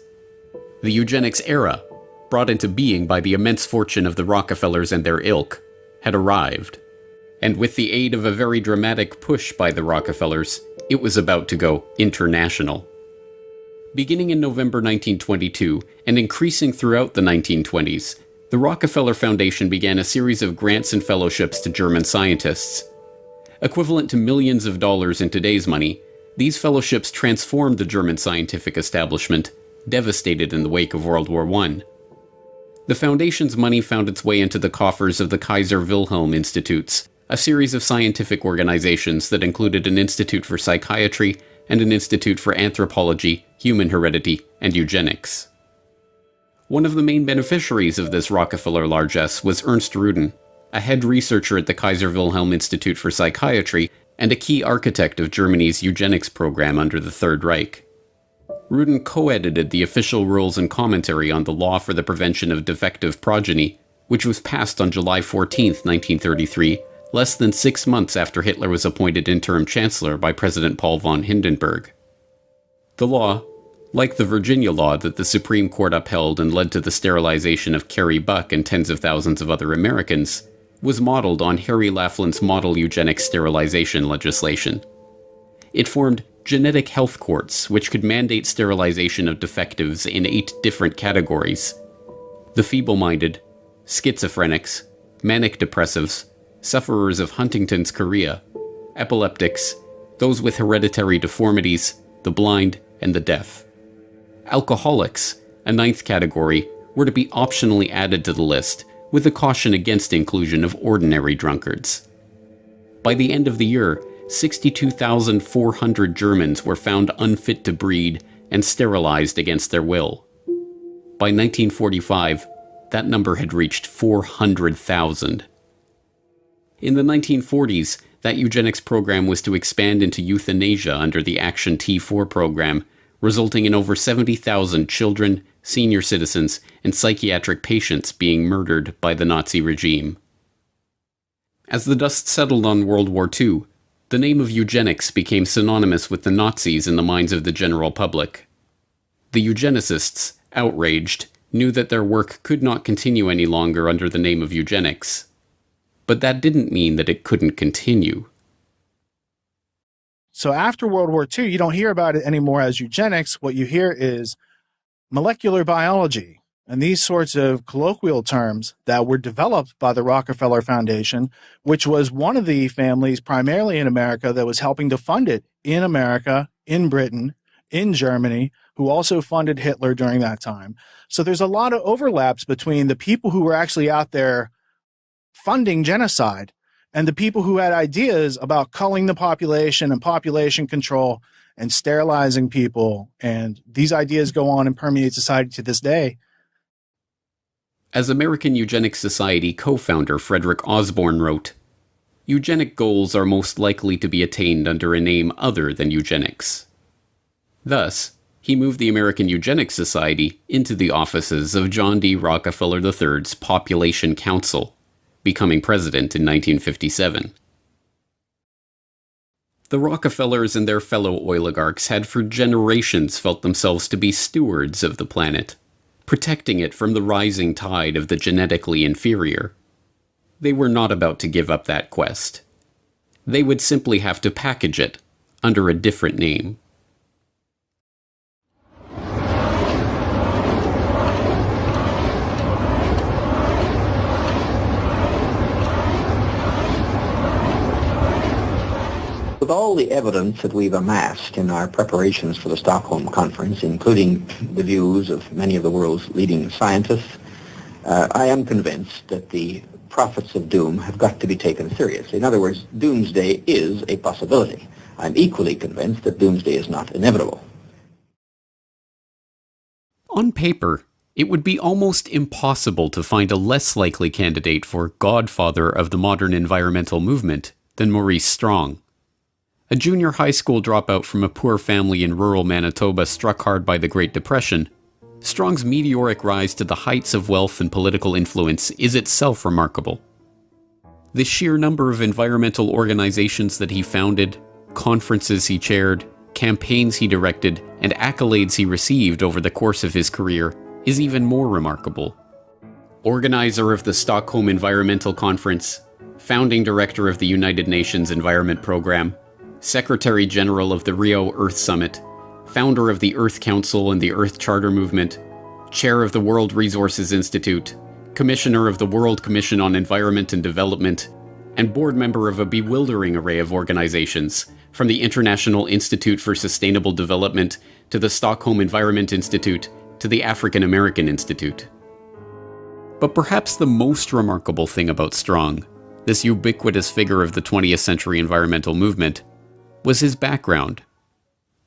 Speaker 8: The eugenics era, brought into being by the immense fortune of the Rockefellers and their ilk, had arrived. And with the aid of a very dramatic push by the Rockefellers, it was about to go international. Beginning in November 1922 and increasing throughout the 1920s, the Rockefeller Foundation began a series of grants and fellowships to German scientists. Equivalent to millions of dollars in today's money, these fellowships transformed the German scientific establishment, devastated in the wake of World War I. The Foundation's money found its way into the coffers of the Kaiser Wilhelm Institutes, a series of scientific organizations that included an institute for psychiatry and an institute for anthropology, human heredity, and eugenics. One of the main beneficiaries of this Rockefeller largesse was Ernst Rudin, a head researcher at the Kaiser Wilhelm Institute for Psychiatry and a key architect of Germany's eugenics program under the Third Reich. Rudin co-edited the official rules and commentary on the Law for the Prevention of Defective Progeny, which was passed on July 14, 1933, less than 6 months after Hitler was appointed interim chancellor by President Paul von Hindenburg. The law, like the Virginia law that the Supreme Court upheld and led to the sterilization of Carrie Buck and tens of thousands of other Americans, was modeled on Harry Lafland's model eugenics sterilization legislation. It formed genetic health courts which could mandate sterilization of defectives in 8 different categories: the feeble-minded, schizophrenics, manic depressives, sufferers of Huntington's chorea, epileptics, those with hereditary deformities, the blind, and the deaf. Alcoholics, a 9th category, were to be optionally added to the list, with a caution against inclusion of ordinary drunkards. By the end of the year, 62,400 Germans were found unfit to breed and sterilized against their will. By 1945, that number had reached 400,000. In the 1940s, that eugenics program was to expand into euthanasia under the Action T4 program, resulting in over 70,000 children, senior citizens, and psychiatric patients being murdered by the Nazi regime. As the dust settled on World War II, the name of eugenics became synonymous with the Nazis in the minds of the general public. The eugenicists, outraged, knew that their work could not continue any longer under the name of eugenics. But that didn't mean that it couldn't continue.
Speaker 16: So after World War II, you don't hear about it anymore as eugenics. What you hear is molecular biology and these sorts of colloquial terms that were developed by the Rockefeller Foundation, which was one of the families primarily in America that was helping to fund it in America, in Britain, in Germany, who also funded Hitler during that time. So there's a lot of overlaps between the people who were actually out there funding genocide and the people who had ideas about culling the population and population control and sterilizing people. And these ideas go on and permeate society to this day.
Speaker 8: As American Eugenics Society co-founder Frederick Osborne wrote, "Eugenic goals are most likely to be attained under a name other than eugenics." Thus, he moved the American Eugenics Society into the offices of John D. Rockefeller III's Population Council, becoming president in 1957. The Rockefellers and their fellow oligarchs had for generations felt themselves to be stewards of the planet, protecting it from the rising tide of the genetically inferior. They were not about to give up that quest. They would simply have to package it under a different name.
Speaker 20: With all the evidence that we've amassed in our preparations for the Stockholm Conference, including the views of many of the world's leading scientists, I am convinced that the prophets of doom have got to be taken seriously. In other words, doomsday is a possibility. I'm equally convinced that doomsday is not inevitable.
Speaker 8: On paper, it would be almost impossible to find a less likely candidate for godfather of the modern environmental movement than Maurice Strong. A junior high school dropout from a poor family in rural Manitoba struck hard by the Great Depression, Strong's meteoric rise to the heights of wealth and political influence is itself remarkable. The sheer number of environmental organizations that he founded, conferences he chaired, campaigns he directed, and accolades he received over the course of his career is even more remarkable. Organizer of the Stockholm Environmental Conference, founding director of the United Nations Environment Program, Secretary General of the Rio Earth Summit, founder of the Earth Council and the Earth Charter Movement, chair of the World Resources Institute, commissioner of the World Commission on Environment and Development, and board member of a bewildering array of organizations, from the International Institute for Sustainable Development to the Stockholm Environment Institute to the African American Institute. But perhaps the most remarkable thing about Strong, this ubiquitous figure of the 20th century environmental movement, was his background.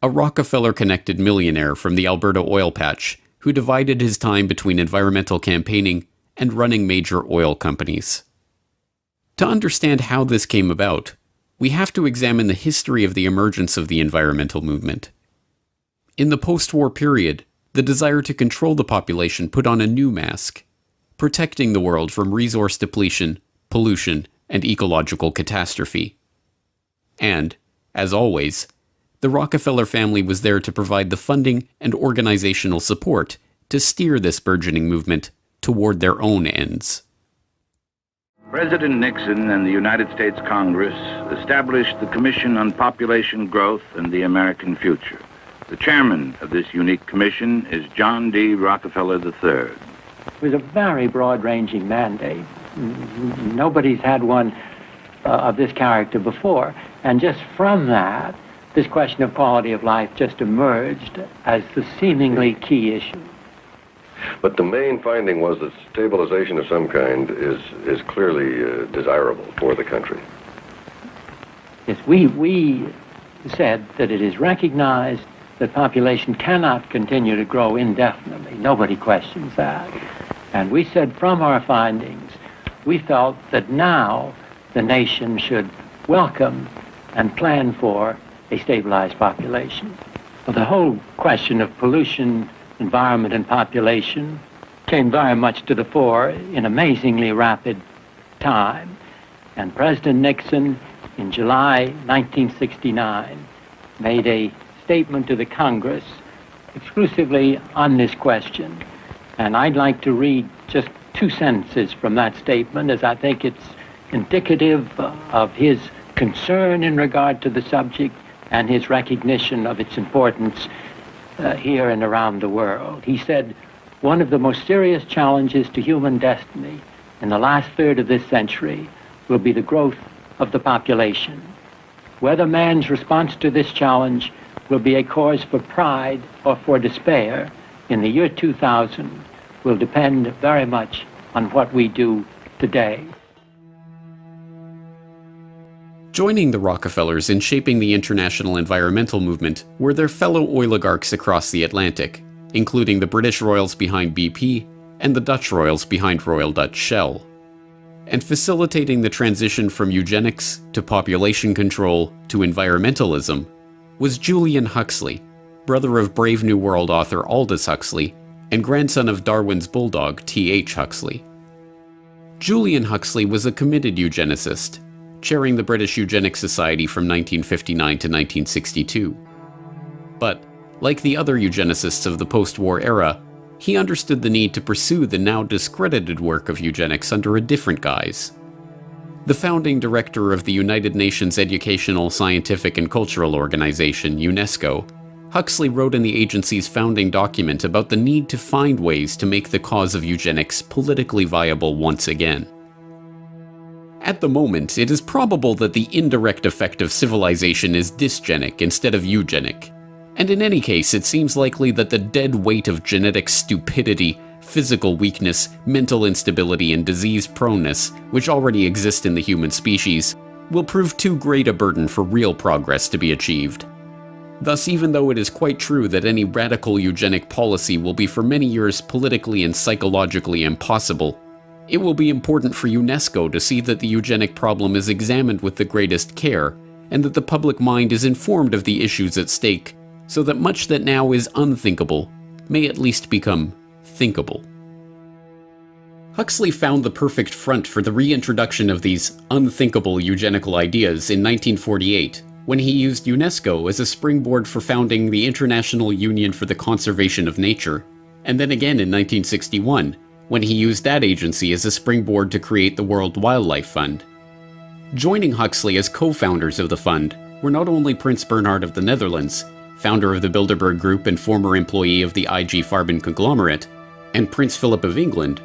Speaker 8: A Rockefeller-connected millionaire from the Alberta oil patch who divided his time between environmental campaigning and running major oil companies. To understand how this came about, we have to examine the history of the emergence of the environmental movement. In the post-war period, the desire to control the population put on a new mask, protecting the world from resource depletion, pollution, and ecological catastrophe. And, as always, the Rockefeller family was there to provide the funding and organizational support to steer this burgeoning movement toward their own ends.
Speaker 21: President Nixon and the United States Congress established the Commission on Population Growth and the American Future. The chairman of this unique commission is John D. Rockefeller III.
Speaker 22: It was a very broad-ranging mandate. Nobody's had one of this character before. And just from that, this question of quality of life just emerged as the seemingly key issue.
Speaker 23: But the main finding was that stabilization of some kind is clearly desirable for the country.
Speaker 22: Yes, we said that it is recognized that population cannot continue to grow indefinitely. Nobody questions that. And we said from our findings, we felt that now the nation should welcome and plan for a stabilized population. Well, the whole question of pollution, environment, and population came very much to the fore in amazingly rapid time. And President Nixon, in July 1969, made a statement to the Congress exclusively on this question. And I'd like to read just 2 sentences from that statement, as I think it's indicative of his concern in regard to the subject and his recognition of its importance here and around the world. He said, "One of the most serious challenges to human destiny in the last third of this century will be the growth of the population. Whether man's response to this challenge will be a cause for pride or for despair in the year 2000 will depend very much on what we do today."
Speaker 8: Joining the Rockefellers in shaping the international environmental movement were their fellow oligarchs across the Atlantic, including the British royals behind BP and the Dutch royals behind Royal Dutch Shell. And facilitating the transition from eugenics to population control to environmentalism was Julian Huxley, brother of Brave New World author Aldous Huxley and grandson of Darwin's bulldog T.H. Huxley. Julian Huxley was a committed eugenicist, chairing the British Eugenics Society from 1959 to 1962. But, like the other eugenicists of the post-war era, he understood the need to pursue the now discredited work of eugenics under a different guise. The founding director of the United Nations Educational, Scientific and Cultural Organization, UNESCO, Huxley wrote in the agency's founding document about the need to find ways to make the cause of eugenics politically viable once again. At the moment, it is probable that the indirect effect of civilization is dysgenic instead of eugenic, and in any case it seems likely that the dead weight of genetic stupidity, physical weakness, mental instability and disease proneness, which already exist in the human species, will prove too great a burden for real progress to be achieved. Thus, even though it is quite true that any radical eugenic policy will be for many years politically and psychologically impossible, it will be important for UNESCO to see that the eugenic problem is examined with the greatest care, and that the public mind is informed of the issues at stake, so that much that now is unthinkable may at least become thinkable. Huxley found the perfect front for the reintroduction of these unthinkable eugenical ideas in 1948, when he used UNESCO as a springboard for founding the International Union for the Conservation of Nature, and then again in 1961, when he used that agency as a springboard to create the World Wildlife Fund. Joining Huxley as co-founders of the fund were not only Prince Bernhard of the Netherlands, founder of the Bilderberg Group and former employee of the IG Farben conglomerate, and Prince Philip of England,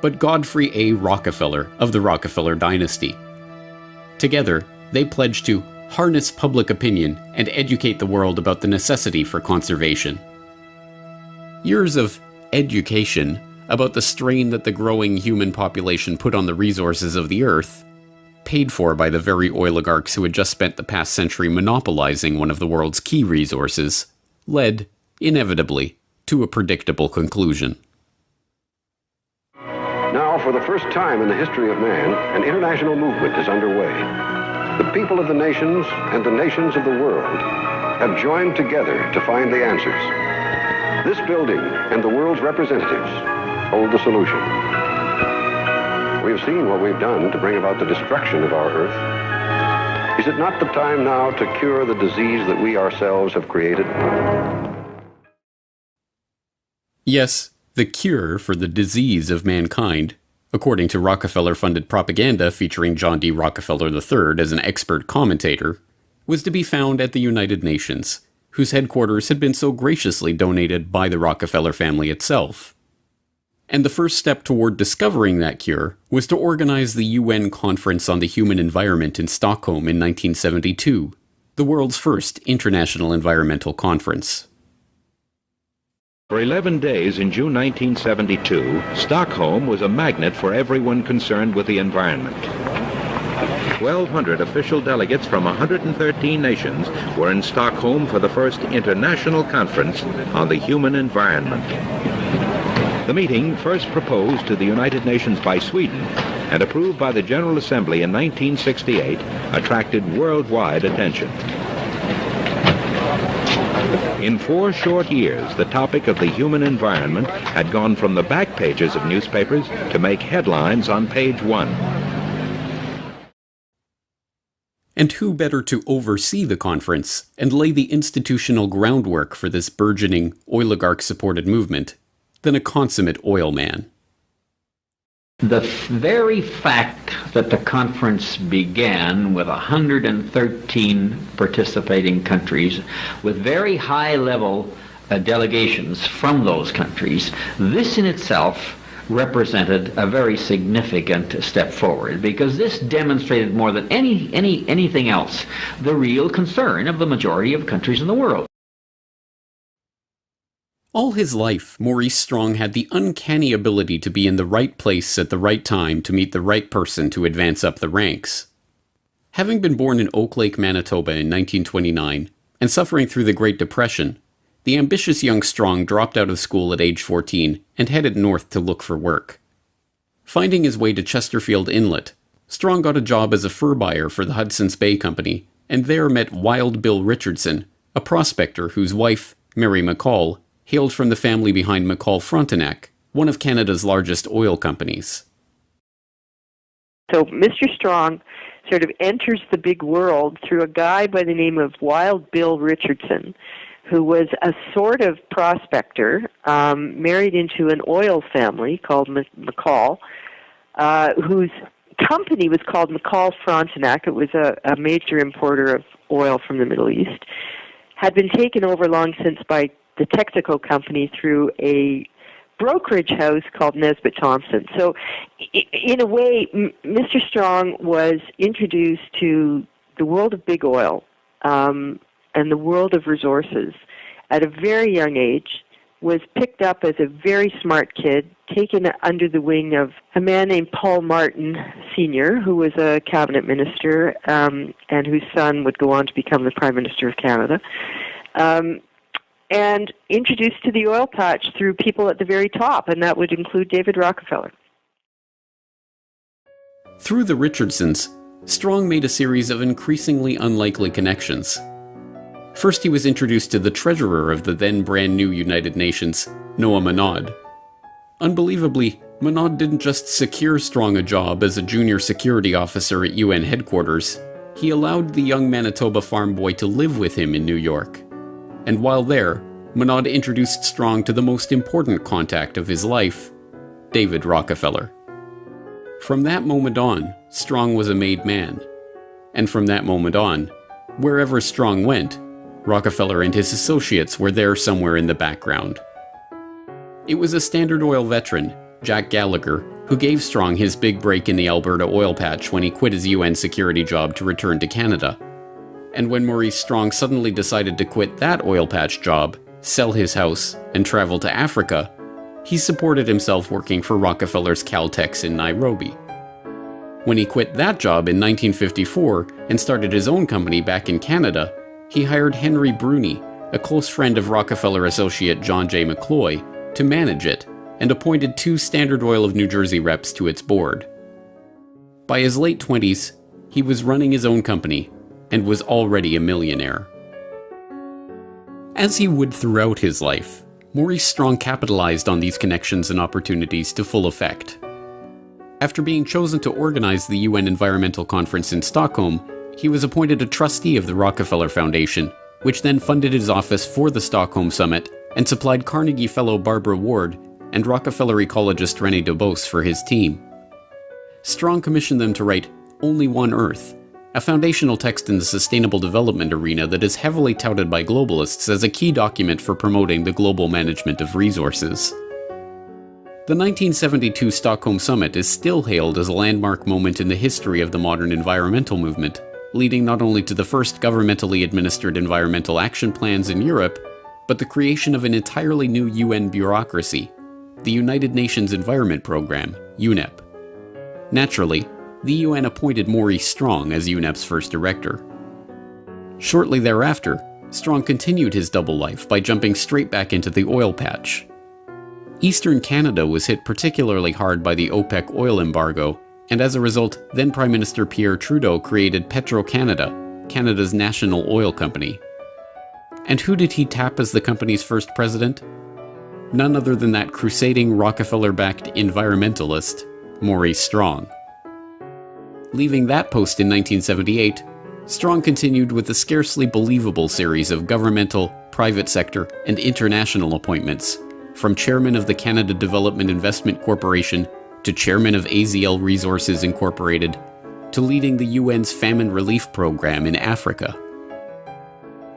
Speaker 8: but Godfrey A. Rockefeller of the Rockefeller dynasty. Together, they pledged to harness public opinion and educate the world about the necessity for conservation. Years of education about the strain that the growing human population put on the resources of the Earth, paid for by the very oligarchs who had just spent the past century monopolizing one of the world's key resources, led, inevitably, to a predictable conclusion.
Speaker 23: Now, for the first time in the history of man, an international movement is underway. The people of the nations and the nations of the world have joined together to find the answers. This building and the world's representatives hold the solution. We have seen what we've done to bring about the destruction of our Earth. Is it not the time now to cure the disease that we ourselves have created?
Speaker 8: Yes, the cure for the disease of mankind, according to Rockefeller-funded propaganda featuring John D. Rockefeller III as an expert commentator, was to be found at the United Nations, whose headquarters had been so graciously donated by the Rockefeller family itself. And the first step toward discovering that cure was to organize the UN Conference on the Human Environment in Stockholm in 1972, the world's first international environmental conference.
Speaker 1: For 11 days in June 1972, Stockholm was a magnet for everyone concerned with the environment. 1,200 official delegates from 113 nations were in Stockholm for the first international conference on the human environment. The meeting, first proposed to the United Nations by Sweden and approved by the General Assembly in 1968, attracted worldwide attention. In 4 short years, the topic of the human environment had gone from the back pages of newspapers to make headlines on page 1.
Speaker 8: And who better to oversee the conference and lay the institutional groundwork for this burgeoning, oligarch-supported movement than a consummate oil man.
Speaker 3: The very fact that the conference began with 113 participating countries with very high-level delegations from those countries, this in itself represented a very significant step forward, because this demonstrated more than anything else the real concern of the majority of countries in the world.
Speaker 8: All his life, Maurice Strong had the uncanny ability to be in the right place at the right time to meet the right person to advance up the ranks. Having been born in Oak Lake, Manitoba in 1929, and suffering through the Great Depression, the ambitious young Strong dropped out of school at age 14 and headed north to look for work. Finding his way to Chesterfield Inlet, Strong got a job as a fur buyer for the Hudson's Bay Company, and there met Wild Bill Richardson, a prospector whose wife, Mary McCall, hailed from the family behind McCall Frontenac, one of Canada's largest oil companies.
Speaker 4: So Mr. Strong sort of enters the big world through a guy by the name of Wild Bill Richardson, who was a sort of prospector, married into an oil family called McCall, whose company was called McCall Frontenac. It was a major importer of oil from the Middle East, had been taken over long since by the Texaco Company through a brokerage house called Nesbitt Thompson. So in a way, Mr. Strong was introduced to the world of big oil and the world of resources at a very young age, was picked up as a very smart kid, taken under the wing of a man named Paul Martin Sr., who was a cabinet minister and whose son would go on to become the Prime Minister of Canada. And introduced to the oil patch through people at the very top, and that would include David Rockefeller.
Speaker 8: Through the Richardsons, Strong made a series of increasingly unlikely connections. First, he was introduced to the treasurer of the then brand new United Nations, Noah Monod. Unbelievably, Monod didn't just secure Strong a job as a junior security officer at UN headquarters. He allowed the young Manitoba farm boy to live with him in New York. And while there, Monod introduced Strong to the most important contact of his life, David Rockefeller. From that moment on, Strong was a made man. And from that moment on, wherever Strong went, Rockefeller and his associates were there somewhere in the background. It was a Standard Oil veteran, Jack Gallagher, who gave Strong his big break in the Alberta oil patch when he quit his UN security job to return to Canada. And when Maurice Strong suddenly decided to quit that oil patch job, sell his house, and travel to Africa, he supported himself working for Rockefeller's Caltex in Nairobi. When he quit that job in 1954 and started his own company back in Canada, he hired Henry Bruni, a close friend of Rockefeller associate John J. McCloy, to manage it, and appointed 2 Standard Oil of New Jersey reps to its board. By his late 20s, he was running his own company, and was already a millionaire. As he would throughout his life, Maurice Strong capitalized on these connections and opportunities to full effect. After being chosen to organize the UN Environmental Conference in Stockholm, he was appointed a trustee of the Rockefeller Foundation, which then funded his office for the Stockholm Summit and supplied Carnegie Fellow Barbara Ward and Rockefeller ecologist René Dubos for his team. Strong commissioned them to write Only One Earth, a foundational text in the sustainable development arena that is heavily touted by globalists as a key document for promoting the global management of resources. The 1972 Stockholm Summit is still hailed as a landmark moment in the history of the modern environmental movement, leading not only to the first governmentally administered environmental action plans in Europe, but the creation of an entirely new UN bureaucracy, the United Nations Environment Programme, UNEP. Naturally, the UN appointed Maurice Strong as UNEP's first director. Shortly thereafter, Strong continued his double life by jumping straight back into the oil patch. Eastern Canada was hit particularly hard by the OPEC oil embargo, and as a result, then Prime Minister Pierre Trudeau created Petro-Canada, Canada's national oil company. And who did he tap as the company's first president? None other than that crusading Rockefeller-backed environmentalist, Maurice Strong. Leaving that post in 1978, Strong continued with a scarcely believable series of governmental, private sector, and international appointments, from chairman of the Canada Development Investment Corporation to chairman of AZL Resources Incorporated to leading the UN's famine relief program in Africa.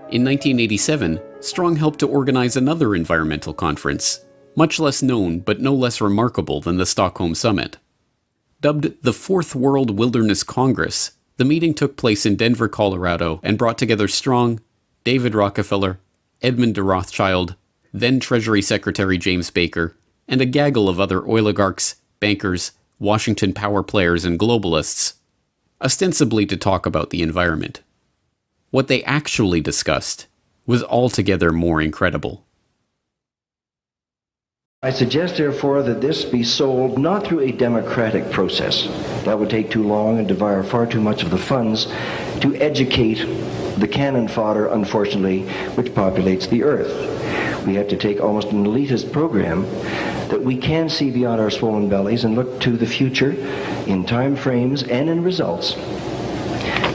Speaker 8: In 1987, Strong helped to organize another environmental conference, much less known but no less remarkable than the Stockholm Summit. Dubbed the Fourth World Wilderness Congress, the meeting took place in Denver, Colorado, and brought together Strong, David Rockefeller, Edmund de Rothschild, then Treasury Secretary James Baker, and a gaggle of other oligarchs, bankers, Washington power players, and globalists, ostensibly to talk about the environment. What they actually discussed was altogether more incredible.
Speaker 2: I suggest, therefore, that this be solved not through a democratic process. That would take too long and devour far too much of the funds to educate the cannon fodder, unfortunately, which populates the earth. We have to take almost an elitist program that we can see beyond our swollen bellies and look to the future in time frames and in results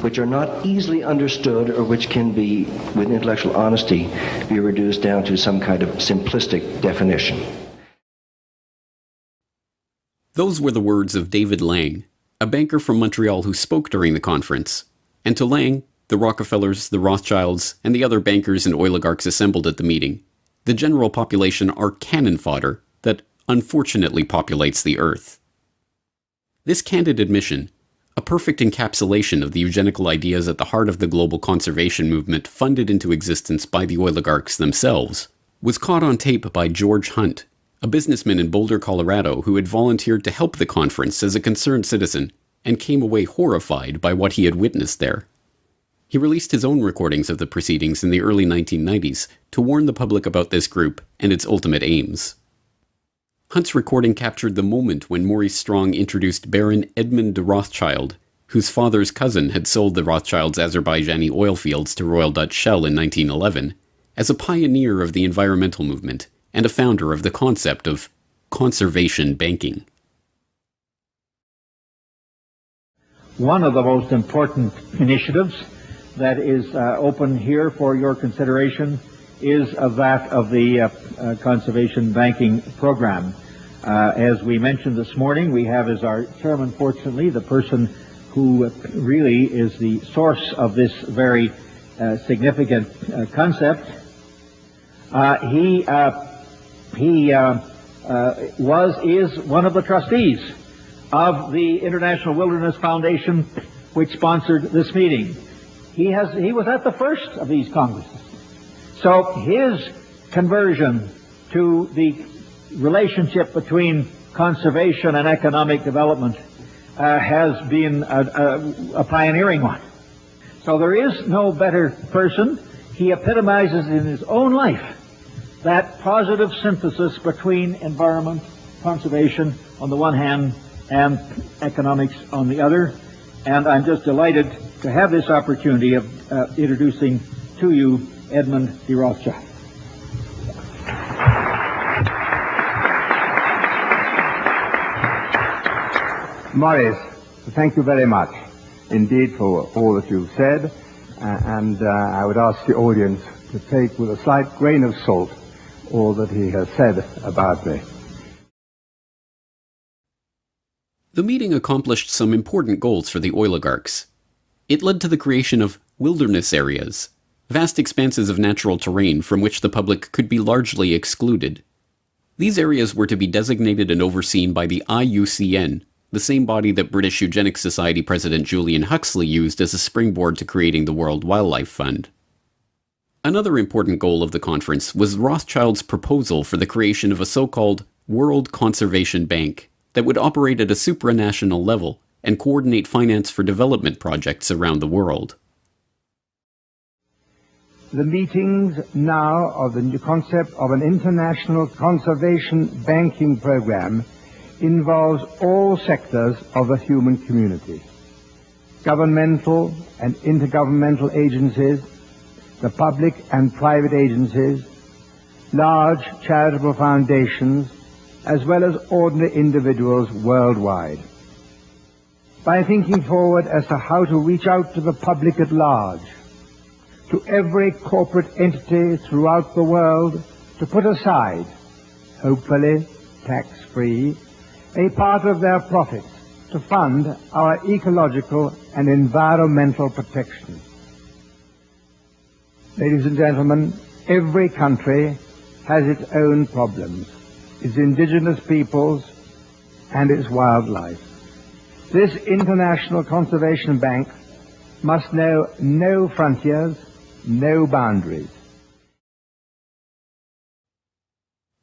Speaker 2: which are not easily understood or which can be, with intellectual honesty, be reduced down to some kind of simplistic definition.
Speaker 8: Those were the words of David Lang, a banker from Montreal who spoke during the conference. And to Lang, the Rockefellers, the Rothschilds, and the other bankers and oligarchs assembled at the meeting, the general population are cannon fodder that unfortunately populates the earth. This candid admission, a perfect encapsulation of the eugenical ideas at the heart of the global conservation movement funded into existence by the oligarchs themselves, was caught on tape by George Hunt, a businessman in Boulder, Colorado, who had volunteered to help the conference as a concerned citizen and came away horrified by what he had witnessed there. He released his own recordings of the proceedings in the early 1990s to warn the public about this group and its ultimate aims. Hunt's recording captured the moment when Maurice Strong introduced Baron Edmund de Rothschild, whose father's cousin had sold the Rothschilds' Azerbaijani oil fields to Royal Dutch Shell in 1911, as a pioneer of the environmental movement and a founder of the concept of conservation banking.
Speaker 5: One of the most important initiatives that is open here for your consideration is that of the conservation banking program. As we mentioned this morning, we have as our chairman, fortunately, the person who really is the source of this very significant concept. He is one of the trustees of the International Wilderness Foundation, which sponsored this meeting. He was at the first of these congresses. So his conversion to the relationship between conservation and economic development has been a pioneering one. So there is no better person. He epitomizes in his own life that positive synthesis between environment, conservation on the one hand, and economics on the other. And I'm just delighted to have this opportunity of introducing to you Edmund de Rothschild.
Speaker 6: Maurice, thank you very much indeed for all that you've said, and I would ask the audience to take with a slight grain of salt all that he has said about me.
Speaker 8: The meeting accomplished some important goals for the oligarchs. It led to the creation of wilderness areas, vast expanses of natural terrain from which the public could be largely excluded. These areas were to be designated and overseen by the IUCN, the same body that British Eugenics Society President Julian Huxley used as a springboard to creating the World Wildlife Fund. Another important goal of the conference was Rothschild's proposal for the creation of a so-called World Conservation Bank that would operate at a supranational level and coordinate finance for development projects around the world.
Speaker 6: The meetings now of the concept of an international conservation banking program involves all sectors of the human community, governmental and intergovernmental agencies, the public and private agencies, large charitable foundations, as well as ordinary individuals worldwide. By thinking forward as to how to reach out to the public at large, to every corporate entity throughout the world, to put aside hopefully tax-free, a part of their profits to fund our ecological and environmental protection. Ladies and gentlemen, every country has its own problems, its indigenous peoples and its wildlife. This International Conservation Bank must know no frontiers, no boundaries.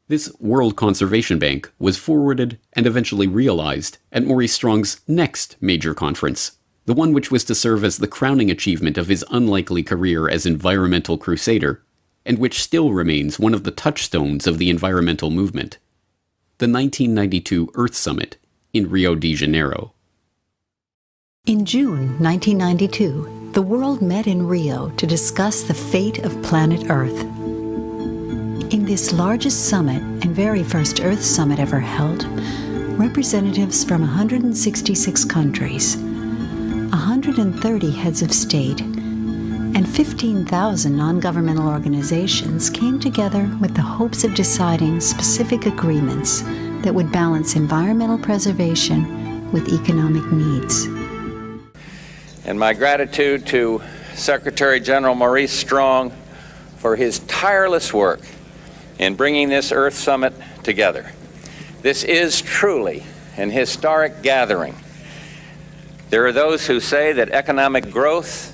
Speaker 8: This World Conservation Bank was forwarded and eventually realized at Maurice Strong's next major conference, the one which was to serve as the crowning achievement of his unlikely career as environmental crusader, and which still remains one of the touchstones of the environmental movement, the 1992 Earth Summit in Rio de Janeiro.
Speaker 7: In June 1992, the world met in Rio to discuss the fate of planet Earth. In this largest summit and very first Earth Summit ever held, representatives from 166 countries, 130 heads of state, and 15,000 non-governmental organizations came together with the hopes of deciding specific agreements that would balance environmental preservation with economic needs.
Speaker 10: And my gratitude to Secretary General Maurice Strong for his tireless work in bringing this Earth Summit together. This is truly an historic gathering. There are those who say that economic growth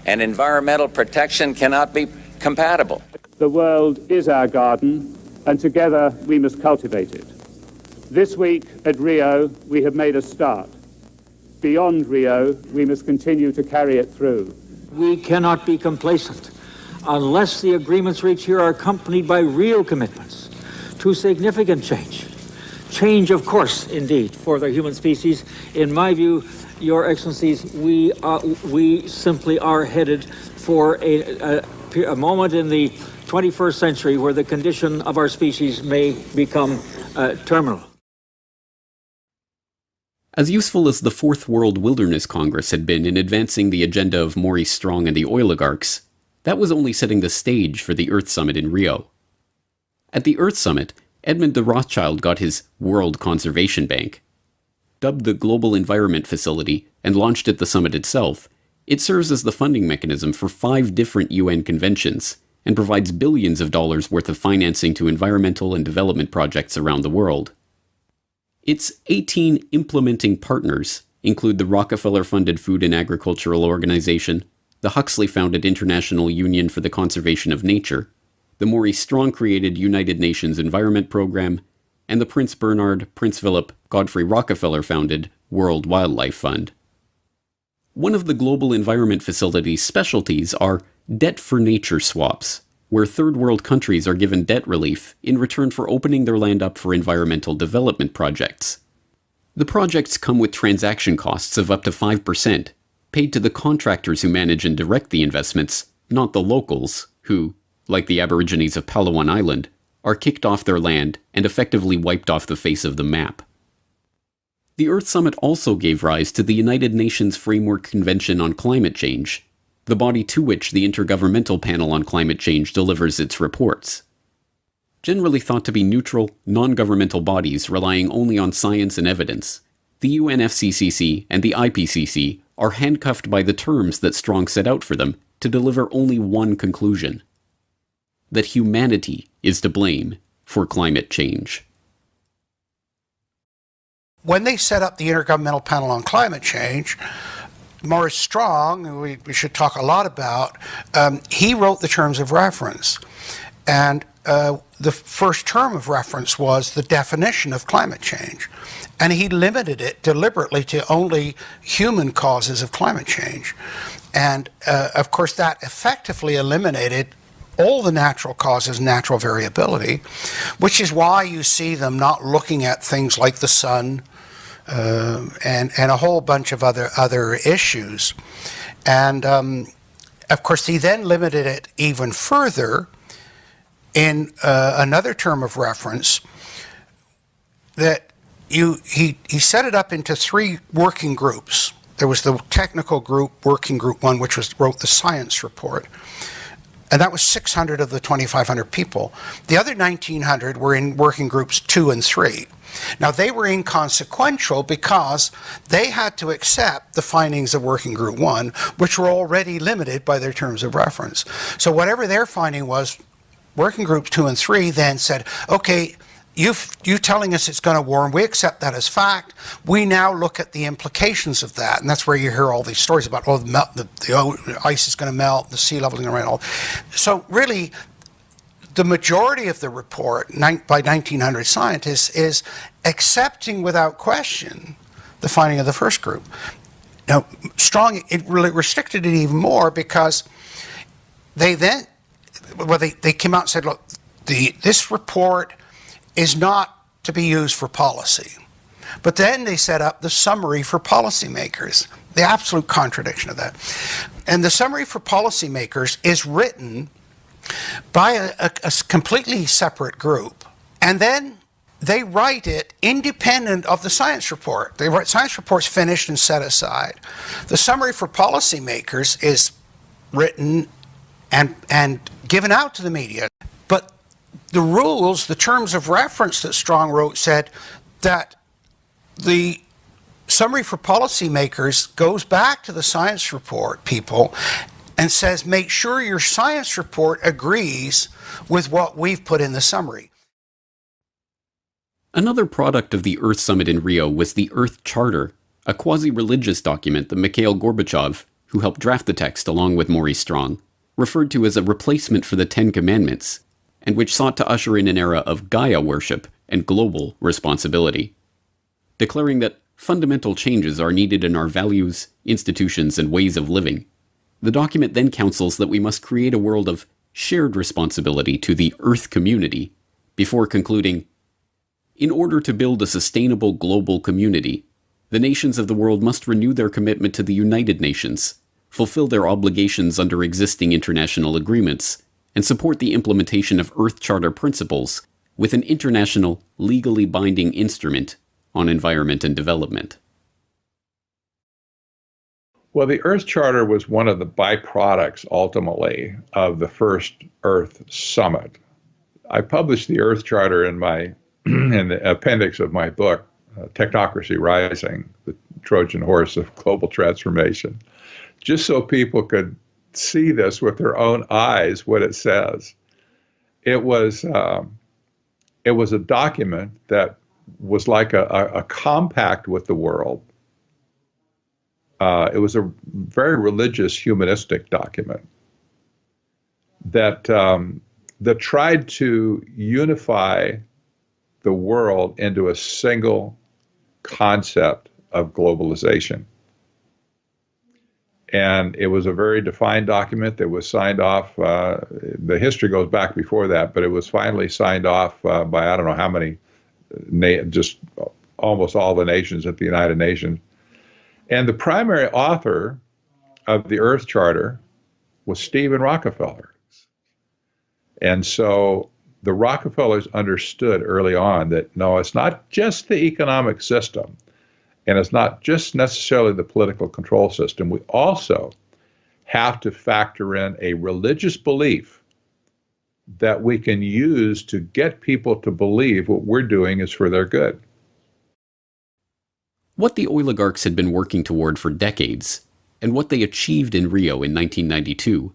Speaker 10: and environmental protection cannot be compatible.
Speaker 11: The world is our garden, and together we must cultivate it. This week at Rio, we have made a start. Beyond Rio, we must continue to carry it through.
Speaker 5: We cannot be complacent unless the agreements reached here are accompanied by real commitments to significant change. Change, of course, indeed, for the human species. In my view, Your Excellencies, we simply are headed for a moment in the 21st century where the condition of our species may become terminal.
Speaker 8: As useful as the Fourth World Wilderness Congress had been in advancing the agenda of Maurice Strong and the oligarchs, that was only setting the stage for the Earth Summit in Rio. At the Earth Summit, Edmund de Rothschild got his World Conservation Bank. Dubbed the Global Environment Facility and launched at the summit itself, it serves as the funding mechanism for 5 different UN conventions and provides billions of dollars worth of financing to environmental and development projects around the world. Its 18 implementing partners include the Rockefeller-funded Food and Agricultural Organization, the Huxley-founded International Union for the Conservation of Nature, the Maurice Strong-created United Nations Environment Program, and the Prince Bernhard, Prince Philip, Godfrey Rockefeller-founded World Wildlife Fund. One of the Global Environment Facility's specialties are debt-for-nature swaps, where third world countries are given debt relief in return for opening their land up for environmental development projects. The projects come with transaction costs of up to 5%, paid to the contractors who manage and direct the investments, not the locals, who, like the Aborigines of Palawan Island, are kicked off their land and effectively wiped off the face of the map. The Earth Summit also gave rise to the United Nations Framework Convention on Climate Change, the body to which the Intergovernmental Panel on Climate Change delivers its reports. Generally thought to be neutral, non-governmental bodies relying only on science and evidence, the UNFCCC and the IPCC are handcuffed by the terms that Strong set out for them to deliver only one conclusion: that humanity is to blame for climate change.
Speaker 24: When they set up the Intergovernmental Panel on Climate Change, Maurice Strong, who we should talk a lot about, he wrote the terms of reference. And the first term of reference was the definition of climate change. And he limited it deliberately to only human causes of climate change. And of course that effectively eliminated all the natural causes, natural variability, which is why you see them not looking at things like the sun and a whole bunch of other issues. And of course he then limited it even further in another term of reference that he set it up into 3 working groups. There was the technical group, working group 1, which wrote the science report. And that was 600 of the 2,500 people. The other 1,900 were in working groups 2 and 3. Now, they were inconsequential because they had to accept the findings of Working Group 1, which were already limited by their terms of reference. So whatever their finding was, Working Groups 2 and 3 then said, okay, you telling us it's going to warm, we accept that as fact. We now look at the implications of that. And that's where you hear all these stories about, oh, the ice is going to melt, the sea level is going to rise. So really, the majority of the report by 1,900 scientists is accepting without question the finding of the first group. Now, Strong, it really restricted it even more because they then, well, they came out and said, look, this report is not to be used for policy. But then they set up the summary for policymakers, the absolute contradiction of that. And the summary for policymakers is written by a completely separate group, and then they write it independent of the science report. They write science reports finished and set aside. The summary for policymakers is written and given out to the media. But the rules, the terms of reference that Strong wrote said that the summary for policymakers goes back to the science report people and says, make sure your science report agrees with what we've put in the summary.
Speaker 8: Another product of the Earth Summit in Rio was the Earth Charter, a quasi-religious document that Mikhail Gorbachev, who helped draft the text along with Maurice Strong, referred to as a replacement for the Ten Commandments, and which sought to usher in an era of Gaia worship and global responsibility, declaring that fundamental changes are needed in our values, institutions, and ways of living. The document then counsels that we must create a world of shared responsibility to the Earth community, before concluding, in order to build a sustainable global community, the nations of the world must renew their commitment to the United Nations, fulfill their obligations under existing international agreements, and support the implementation of Earth Charter principles with an international, legally binding instrument on environment and development.
Speaker 12: Well, the Earth Charter was one of the byproducts, ultimately, of the first Earth Summit. I published the Earth Charter in the appendix of my book, Technocracy Rising, the Trojan Horse of Global Transformation, just so people could see this with their own eyes, what it says. It was a document that was like a compact with the world. It was a very religious, humanistic document that that tried to unify the world into a single concept of globalization. And it was a very defined document that was signed off. The history goes back before that, but it was finally signed off by I don't know how many, just almost all the nations at the United Nations. And the primary author of the Earth Charter was Stephen Rockefeller. And so the Rockefellers understood early on that, no, it's not just the economic system, and it's not just necessarily the political control system. We also have to factor in a religious belief that we can use to get people to believe what we're doing is for their good.
Speaker 8: What the oligarchs had been working toward for decades, and what they achieved in Rio in 1992,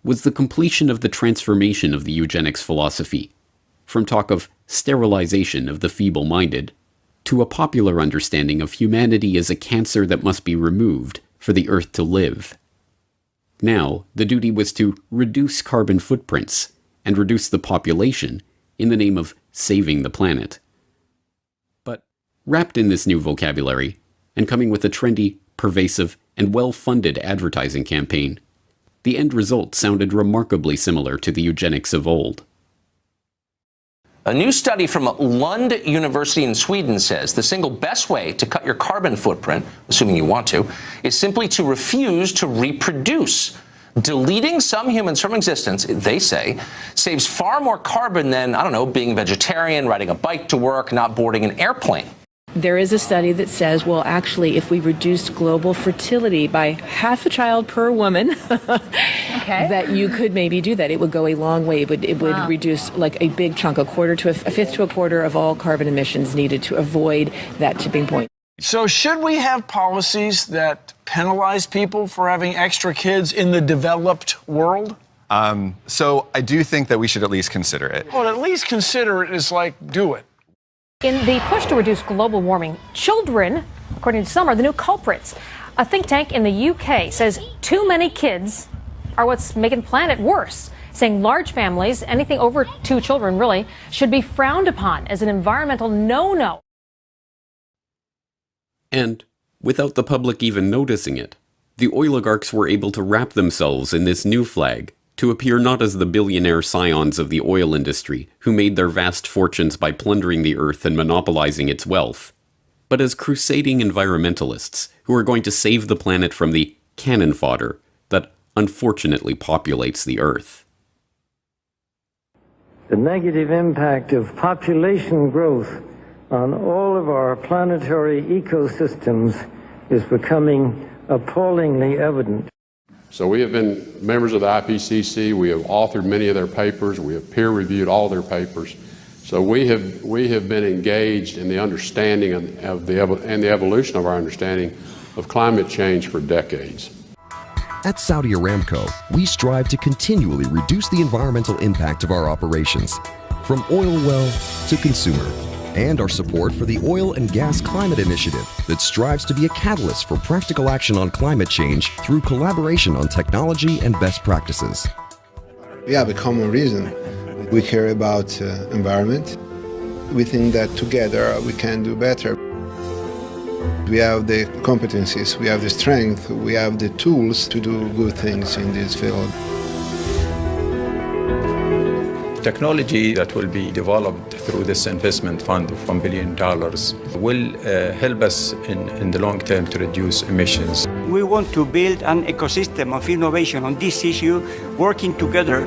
Speaker 8: was the completion of the transformation of the eugenics philosophy, from talk of sterilization of the feeble-minded, to a popular understanding of humanity as a cancer that must be removed for the Earth to live. Now, the duty was to reduce carbon footprints and reduce the population in the name of saving the planet. But wrapped in this new vocabulary, and coming with a trendy, pervasive, and well-funded advertising campaign, the end result sounded remarkably similar to the eugenics of old.
Speaker 13: A new study from Lund University in Sweden says the single best way to cut your carbon footprint, assuming you want to, is simply to refuse to reproduce. Deleting some humans from existence, they say, saves far more carbon than, I don't know, being a vegetarian, riding a bike to work, not boarding an airplane.
Speaker 14: there is a study that says, well, actually, if we reduced global fertility by half a child per woman, that you could maybe do that. It would go a long way, but it would reduce like a big chunk, a fifth to a quarter of all carbon emissions needed to avoid that tipping point.
Speaker 15: So should we have policies that penalize people for having extra kids in the developed world?
Speaker 17: So I do think that we should at least consider it.
Speaker 15: Well, at least consider it is like do it.
Speaker 18: In the push to reduce global warming, children, according to some, are the new culprits. A think tank in the UK says too many kids are what's making the planet worse, saying large families, anything over 2 children really, should be frowned upon as an environmental no-no.
Speaker 8: And, without the public even noticing it, the oligarchs were able to wrap themselves in this new flag to appear not as the billionaire scions of the oil industry who made their vast fortunes by plundering the earth and monopolizing its wealth, but as crusading environmentalists who are going to save the planet from the cannon fodder that unfortunately populates the earth.
Speaker 25: The negative impact of population growth on all of our planetary ecosystems is becoming appallingly evident.
Speaker 26: So we have been members of the IPCC. We have authored many of their papers. We have peer-reviewed all their papers. So we have been engaged in the understanding of the evolution of our understanding of climate change for decades.
Speaker 27: At Saudi Aramco, we strive to continually reduce the environmental impact of our operations, from oil well to consumer, and our support for the Oil and Gas Climate Initiative that strives to be a catalyst for practical action on climate change through collaboration on technology and best practices.
Speaker 28: We have a common reason. We care about environment. We think that together we can do better. We have the competencies, we have the strength, we have the tools to do good things in this field.
Speaker 29: Technology that will be developed through this investment fund of $1 billion will help us in the long term to reduce emissions.
Speaker 30: We want to build an ecosystem of innovation on this issue, working together.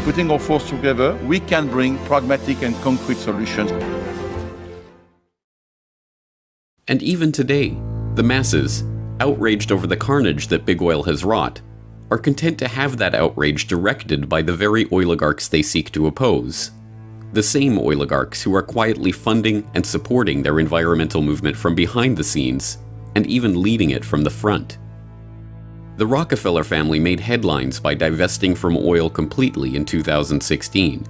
Speaker 31: Putting our force together, we can bring pragmatic and concrete solutions.
Speaker 8: And even today, the masses, outraged over the carnage that big oil has wrought, are content to have that outrage directed by the very oligarchs they seek to oppose. The same oligarchs who are quietly funding and supporting their environmental movement from behind the scenes, and even leading it from the front. The Rockefeller family made headlines by divesting from oil completely in 2016.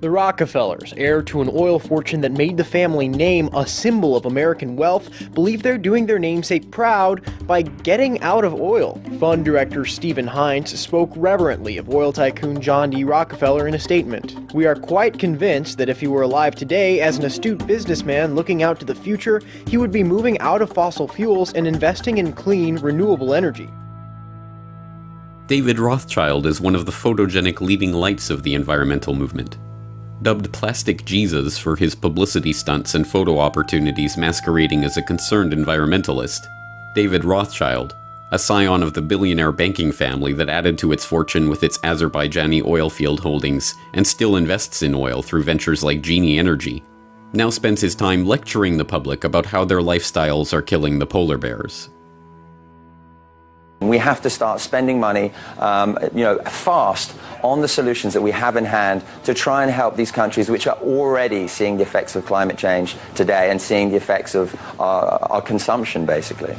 Speaker 32: The Rockefellers, heir to an oil fortune that made the family name a symbol of American wealth, believe they're doing their namesake proud by getting out of oil. Fund director Stephen Hines spoke reverently of oil tycoon John D. Rockefeller in a statement. "We are quite convinced that if he were alive today as an astute businessman looking out to the future, he would be moving out of fossil fuels and investing in clean, renewable energy."
Speaker 8: David Rothschild is one of the photogenic leading lights of the environmental movement. Dubbed Plastic Jesus for his publicity stunts and photo opportunities masquerading as a concerned environmentalist, David Rothschild, a scion of the billionaire banking family that added to its fortune with its Azerbaijani oil field holdings and still invests in oil through ventures like Genie Energy, now spends his time lecturing the public about how their lifestyles are killing the polar bears.
Speaker 33: We have to start spending money, fast on the solutions that we have in hand to try and help these countries which are already seeing the effects of climate change today and seeing the effects of our consumption, basically.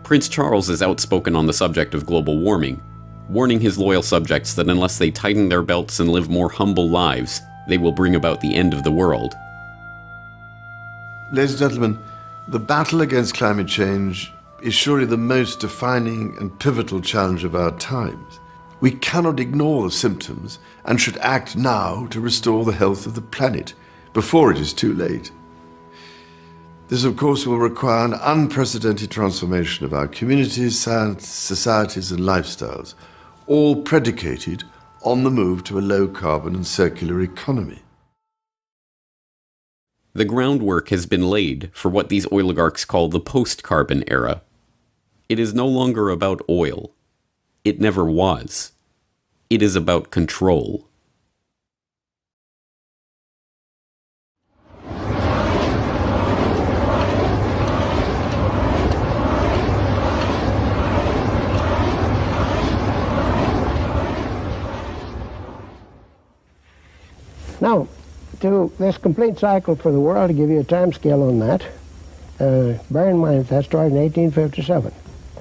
Speaker 8: Prince Charles is outspoken on the subject of global warming, warning his loyal subjects that unless they tighten their belts and live more humble lives, they will bring about the end of the world.
Speaker 34: Ladies and gentlemen, the battle against climate change is surely the most defining and pivotal challenge of our times. We cannot ignore the symptoms and should act now to restore the health of the planet before it is too late. This, of course, will require an unprecedented transformation of our communities, societies, and lifestyles, all predicated on the move to a low-carbon and circular economy.
Speaker 8: The groundwork has been laid for what these oligarchs call the post-carbon era. It is no longer about oil. It never was. It is about control.
Speaker 1: Now, to this complete cycle for the world, to give you a time scale on that, bear in mind that started in 1857.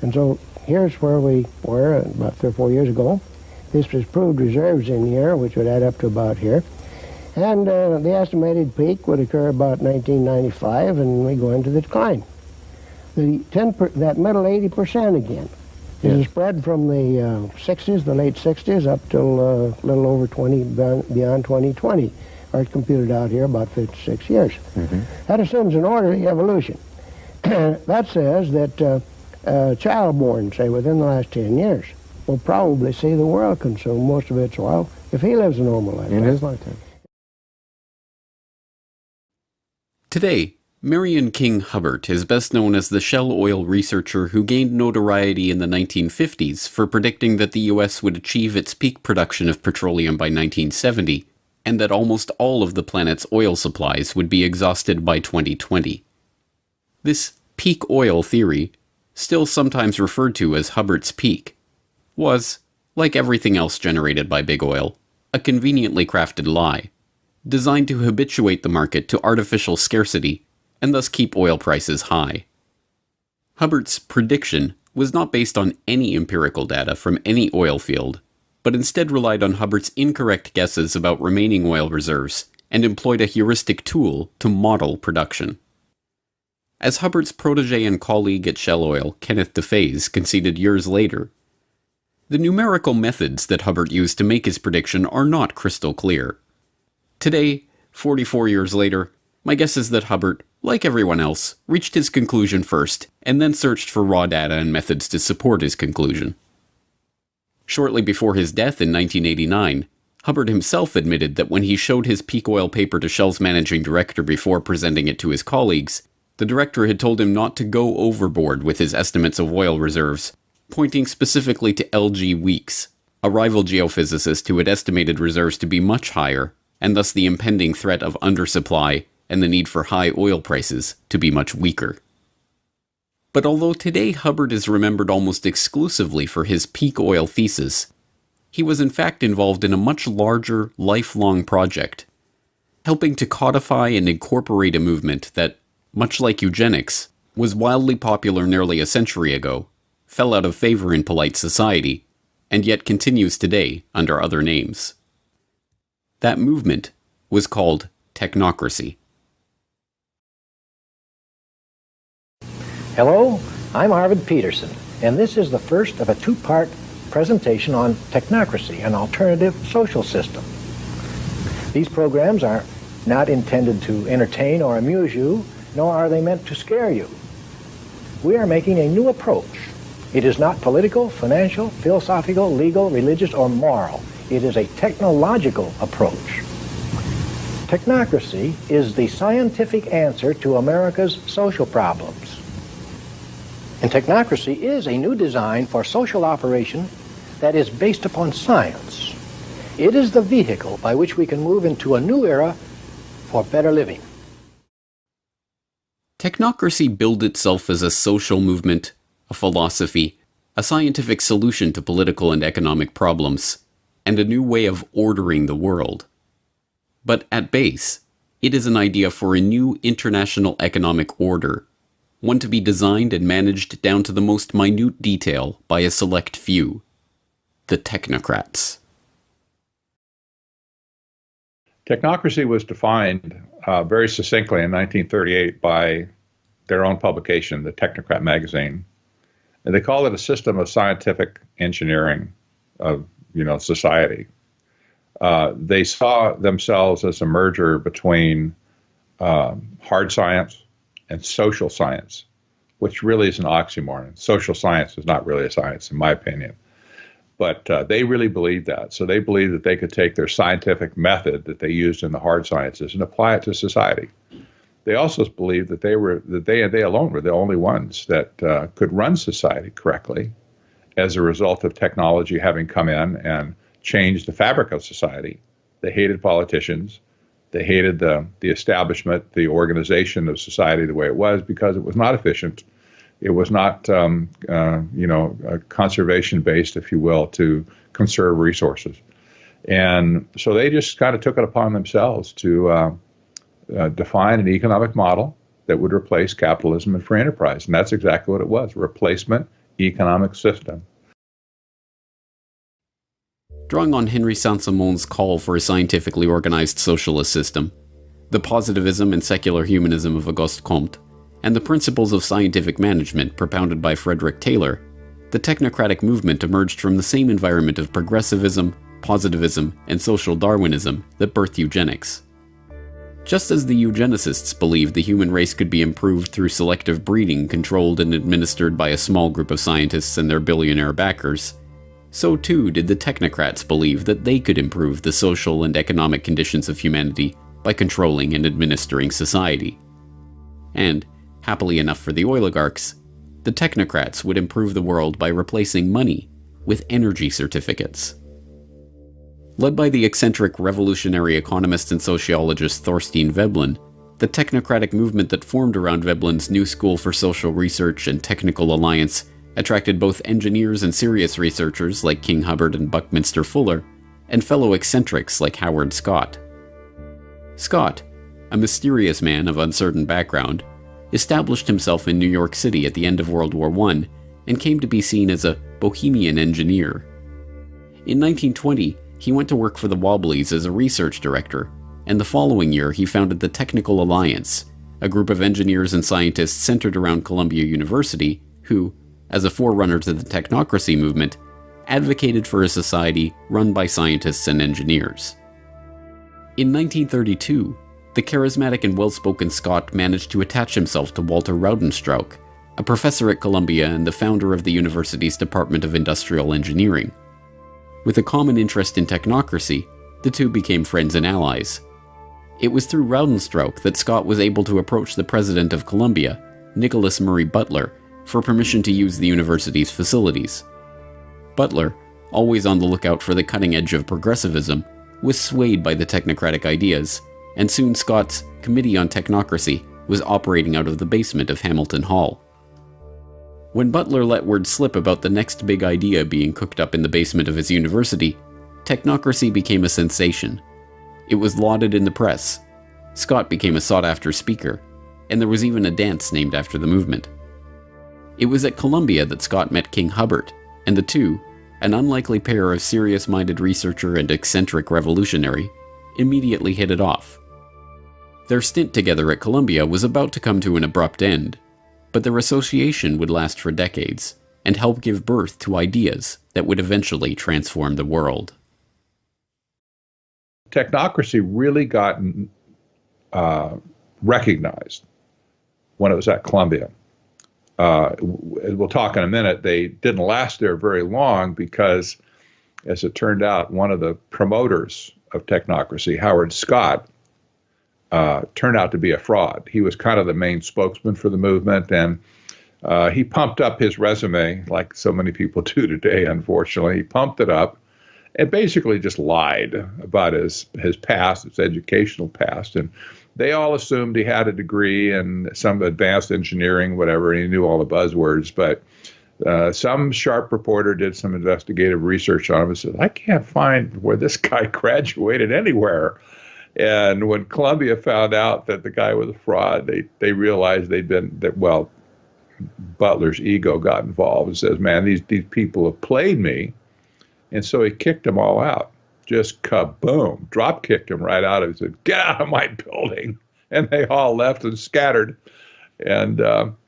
Speaker 1: And so here's where we were about 3 or 4 years ago. This was proved reserves in here, which would add up to about here. And the estimated peak would occur about 1995, and we go into the decline. That middle 80% again is spread from the 60s, the late 60s, up till a little over 20, beyond 2020. Or it's computed out here about 56 years. That assumes an orderly evolution. That says that a child born, say, within the last 10 years will probably see the world consume most of its oil if he lives a normal life.
Speaker 2: In his lifetime.
Speaker 8: Today, Marion King Hubbert is best known as the Shell oil researcher who gained notoriety in the 1950s for predicting that the U.S. would achieve its peak production of petroleum by 1970, and that almost all of the planet's oil supplies would be exhausted by 2020. This peak oil theory, still sometimes referred to as Hubbert's peak, was, like everything else generated by big oil, a conveniently crafted lie, designed to habituate the market to artificial scarcity and thus keep oil prices high. Hubbert's prediction was not based on any empirical data from any oil field, but instead relied on Hubbert's incorrect guesses about remaining oil reserves and employed a heuristic tool to model production. As Hubbert's protege and colleague at Shell Oil, Kenneth DeFaze, conceded years later, the numerical methods that Hubbert used to make his prediction are not crystal clear. Today, 44 years later, my guess is that Hubbert, like everyone else, reached his conclusion first, and then searched for raw data and methods to support his conclusion. Shortly before his death in 1989, Hubbert himself admitted that when he showed his peak oil paper to Shell's managing director before presenting it to his colleagues, the director had told him not to go overboard with his estimates of oil reserves, pointing specifically to L.G. Weeks, a rival geophysicist who had estimated reserves to be much higher, and thus the impending threat of undersupply and the need for high oil prices to be much weaker. But although today Hubbert is remembered almost exclusively for his peak oil thesis, he was in fact involved in a much larger, lifelong project, helping to codify and incorporate a movement that, much like eugenics, was wildly popular nearly a century ago, fell out of favor in polite society, and yet continues today under other names. That movement was called technocracy.
Speaker 3: Hello, I'm Arvid Peterson, and this is the first of a two-part presentation on technocracy, an alternative social system. These programs are not intended to entertain or amuse you, nor are they meant to scare you. We are making a new approach. It is not political, financial, philosophical, legal, religious, or moral. It is a technological approach. Technocracy is the scientific answer to America's social problems. And technocracy is a new design for social operation that is based upon science. It is the vehicle by which we can move into a new era for better living.
Speaker 8: Technocracy billed itself as a social movement, a philosophy, a scientific solution to political and economic problems, and a new way of ordering the world. But at base, it is an idea for a new international economic order, one to be designed and managed down to the most minute detail by a select few, the technocrats.
Speaker 12: Technocracy was defined very succinctly in 1938 by their own publication, the Technocrat magazine. And they call it a system of scientific engineering of, society. They saw themselves as a merger between hard science and social science, which really is an oxymoron. Social science is not really a science, in my opinion. But they really believed that. So they believed that they could take their scientific method that they used in the hard sciences and apply it to society. They also believed that they alone were the only ones that could run society correctly as a result of technology having come in and changed the fabric of society. They hated politicians. They hated the establishment, the organization of society the way it was, because it was not efficient. It was not, conservation-based, if you will, to conserve resources. And so they just kind of took it upon themselves to define an economic model that would replace capitalism and free enterprise. And that's exactly what it was, a replacement economic system.
Speaker 8: Drawing on Henry Saint-Simon's call for a scientifically organized socialist system, the positivism and secular humanism of Auguste Comte, and the principles of scientific management propounded by Frederick Taylor, the technocratic movement emerged from the same environment of progressivism, positivism, and social Darwinism that birthed eugenics. Just as the eugenicists believed the human race could be improved through selective breeding controlled and administered by a small group of scientists and their billionaire backers, so too did the technocrats believe that they could improve the social and economic conditions of humanity by controlling and administering society. And, happily enough for the oligarchs, the technocrats would improve the world by replacing money with energy certificates. Led by the eccentric revolutionary economist and sociologist Thorstein Veblen, the technocratic movement that formed around Veblen's New School for Social Research and Technical Alliance attracted both engineers and serious researchers like King Hubbard and Buckminster Fuller, and fellow eccentrics like Howard Scott. Scott, a mysterious man of uncertain background, established himself in New York City at the end of World War I and came to be seen as a bohemian engineer. In 1920, he went to work for the Wobblies as a research director, and the following year he founded the Technical Alliance, a group of engineers and scientists centered around Columbia University who, as a forerunner to the technocracy movement, advocated for a society run by scientists and engineers. In 1932, the charismatic and well-spoken Scott managed to attach himself to Walter Raudenstrauch, a professor at Columbia and the founder of the university's Department of Industrial Engineering. With a common interest in technocracy, the two became friends and allies. It was through Raudenstrauch that Scott was able to approach the president of Columbia, Nicholas Murray Butler, for permission to use the university's facilities. Butler, always on the lookout for the cutting edge of progressivism, was swayed by the technocratic ideas, and soon Scott's Committee on Technocracy was operating out of the basement of Hamilton Hall. When Butler let word slip about the next big idea being cooked up in the basement of his university, technocracy became a sensation. It was lauded in the press. Scott became a sought-after speaker, and there was even a dance named after the movement. It was at Columbia that Scott met King Hubbard, and the two, an unlikely pair of serious-minded researcher and eccentric revolutionary, immediately hit it off. Their stint together at Columbia was about to come to an abrupt end, but their association would last for decades and help give birth to ideas that would eventually transform the world.
Speaker 12: Technocracy really got recognized when it was at Columbia. We'll talk in a minute. They didn't last there very long because, as it turned out, one of the promoters of technocracy, Howard Scott, turned out to be a fraud. He was kind of the main spokesman for the movement, and he pumped up his resume like so many people do today, unfortunately. He pumped it up and basically just lied about his past, his educational past. And they all assumed he had a degree in some advanced engineering, whatever, and he knew all the buzzwords. But some sharp reporter did some investigative research on him and said, I can't find where this guy graduated anywhere. And when Columbia found out that the guy was a fraud, they realized Butler's ego got involved and says, man, these people have played me. And so he kicked them all out. Just kaboom, drop kicked him right out of it. He said, get out of my building. And they all left and scattered. And the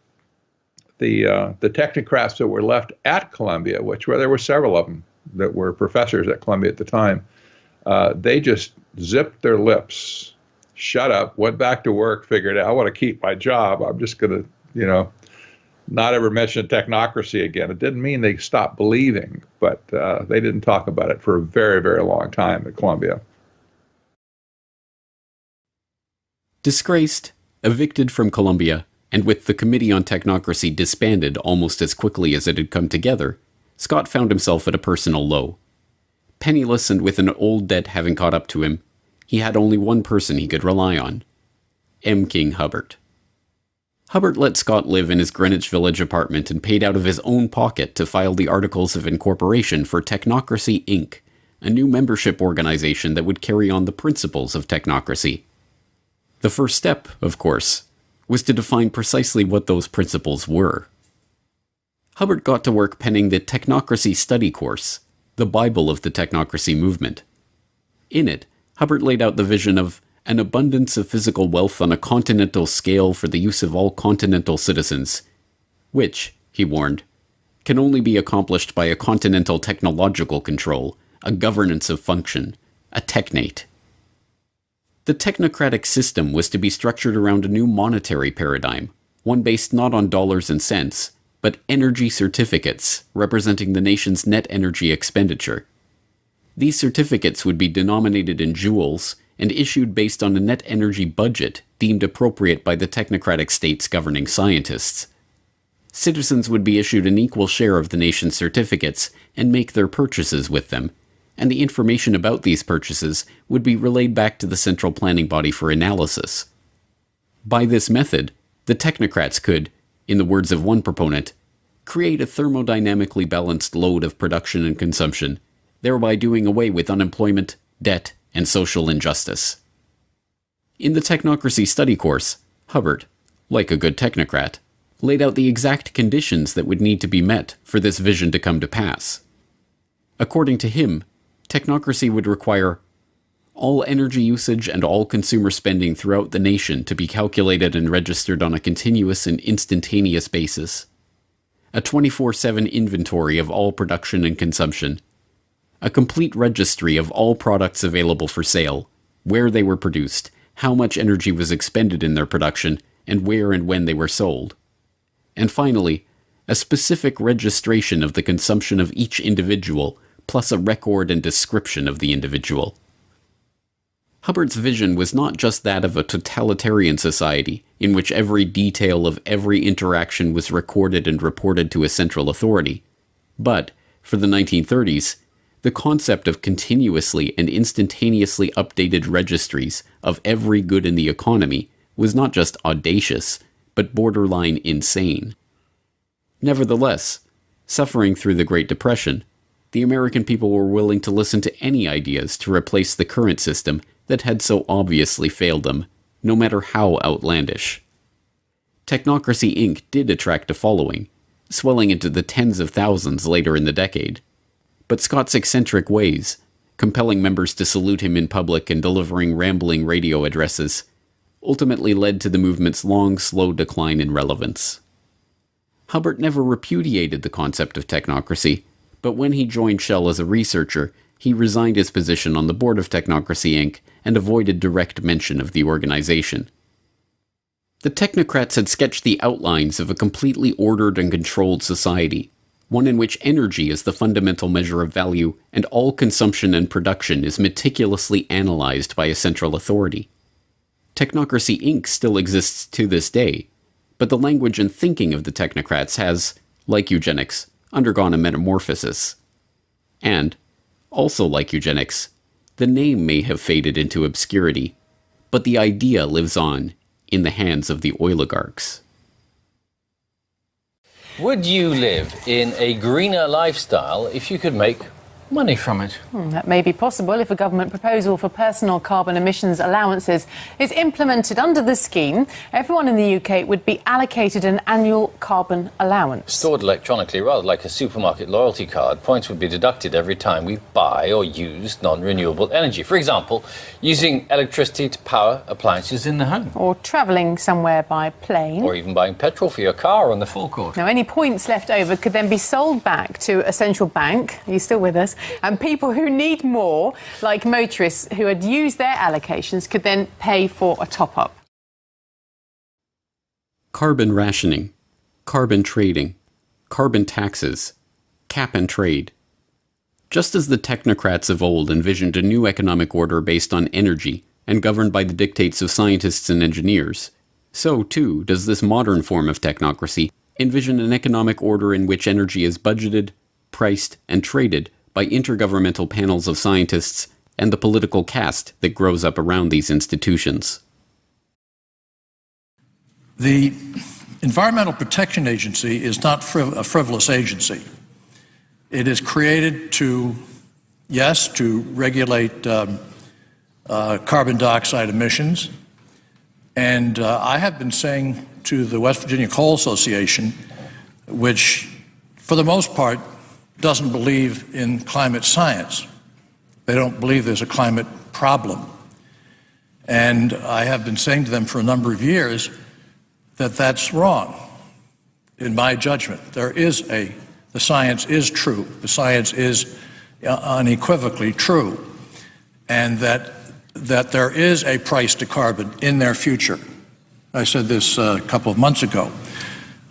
Speaker 12: technocrats that were left at Columbia, there were several of them that were professors at Columbia at the time, they just zipped their lips, shut up, went back to work, figured out, I want to keep my job. I'm just going to, not ever mention technocracy again. It didn't mean they stopped believing, but they didn't talk about it for a very, very long time at Columbia.
Speaker 8: Disgraced, evicted from Columbia, and with the Committee on Technocracy disbanded almost as quickly as it had come together, Scott found himself at a personal low. Penniless and with an old debt having caught up to him, he had only one person he could rely on: M. King Hubbard. Hubbard let Scott live in his Greenwich Village apartment and paid out of his own pocket to file the Articles of Incorporation for Technocracy, Inc., a new membership organization that would carry on the principles of technocracy. The first step, of course, was to define precisely what those principles were. Hubbard got to work penning the Technocracy Study Course, the Bible of the technocracy movement. In it, Hubbard laid out the vision of an abundance of physical wealth on a continental scale for the use of all continental citizens, which, he warned, can only be accomplished by a continental technological control, a governance of function, a technate. The technocratic system was to be structured around a new monetary paradigm, one based not on dollars and cents, but energy certificates representing the nation's net energy expenditure. These certificates would be denominated in joules and issued based on a net energy budget deemed appropriate by the technocratic state's governing scientists. Citizens would be issued an equal share of the nation's certificates and make their purchases with them, and the information about these purchases would be relayed back to the central planning body for analysis. By this method, the technocrats could, in the words of one proponent, create a thermodynamically balanced load of production and consumption, thereby doing away with unemployment, debt, and social injustice. In the Technocracy Study Course, Hubbard, like a good technocrat, laid out the exact conditions that would need to be met for this vision to come to pass. According to him, technocracy would require all energy usage and all consumer spending throughout the nation to be calculated and registered on a continuous and instantaneous basis, a 24/7 inventory of all production and consumption, a complete registry of all products available for sale, where they were produced, how much energy was expended in their production, and where and when they were sold, and finally, a specific registration of the consumption of each individual, plus a record and description of the individual. Hubbard's vision was not just that of a totalitarian society, in which every detail of every interaction was recorded and reported to a central authority, but, for the 1930s, the concept of continuously and instantaneously updated registries of every good in the economy was not just audacious, but borderline insane. Nevertheless, suffering through the Great Depression, the American people were willing to listen to any ideas to replace the current system that had so obviously failed them, no matter how outlandish. Technocracy Inc. did attract a following, swelling into the tens of thousands later in the decade. But Scott's eccentric ways, compelling members to salute him in public and delivering rambling radio addresses, ultimately led to the movement's long, slow decline in relevance. Hubbard never repudiated the concept of technocracy, but when he joined Shell as a researcher, he resigned his position on the board of Technocracy Inc. and avoided direct mention of the organization. The technocrats had sketched the outlines of a completely ordered and controlled society, one in which energy is the fundamental measure of value and all consumption and production is meticulously analyzed by a central authority. Technocracy Inc. still exists to this day, but the language and thinking of the technocrats has, like eugenics, undergone a metamorphosis. And, also like eugenics, the name may have faded into obscurity, but the idea lives on in the hands of the oligarchs.
Speaker 2: Would you live in a greener lifestyle if you could make money from it?
Speaker 4: That may be possible if a government proposal for personal carbon emissions allowances is implemented under the scheme. Everyone in the UK would be allocated an annual carbon allowance.
Speaker 2: Stored electronically, rather like a supermarket loyalty card, points would be deducted every time we buy or use non-renewable energy. For example, using electricity to power appliances in the home.
Speaker 4: Or travelling somewhere by plane.
Speaker 2: Or even buying petrol for your car on the forecourt.
Speaker 4: Now, any points left over could then be sold back to a central bank. Are you still with us? And people who need more, like motorists who had used their allocations, could then pay for a top-up.
Speaker 8: Carbon rationing, carbon trading, carbon taxes, cap and trade. Just as the technocrats of old envisioned a new economic order based on energy and governed by the dictates of scientists and engineers, so too does this modern form of technocracy envision an economic order in which energy is budgeted, priced, and traded by intergovernmental panels of scientists and the political caste that grows up around these institutions.
Speaker 5: The Environmental Protection Agency is not a frivolous agency. It is created to yes, to regulate carbon dioxide emissions. And I have been saying to the West Virginia Coal Association, which for the most part doesn't believe in climate science. They don't believe there's a climate problem. And I have been saying to them for a number of years that that's wrong. In my judgment, the science is true. The science is unequivocally true. And that there is a price to carbon in their future. I said this a couple of months ago.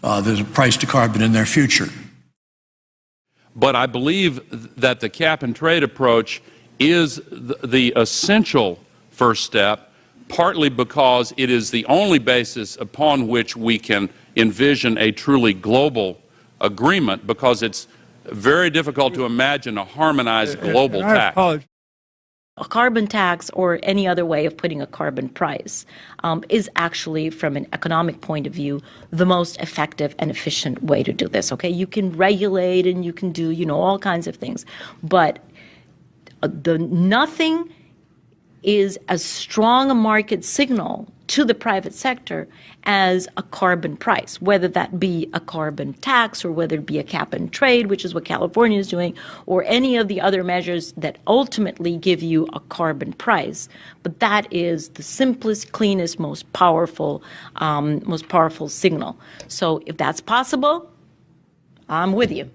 Speaker 5: There's a price to carbon in their future.
Speaker 6: But I believe that the cap and trade approach is the essential first step, partly because it is the only basis upon which we can envision a truly global agreement, because it's very difficult to imagine a harmonized global tax.
Speaker 7: A carbon tax, or any other way of putting a carbon price, is actually, from an economic point of view, the most effective and efficient way to do this. Okay, you can regulate and you can do, all kinds of things, but nothing is as strong a market signal to the private sector as a carbon price, whether that be a carbon tax or whether it be a cap and trade, which is what California is doing, or any of the other measures that ultimately give you a carbon price. But that is the simplest, cleanest, most powerful signal. So if that's possible, I'm with you.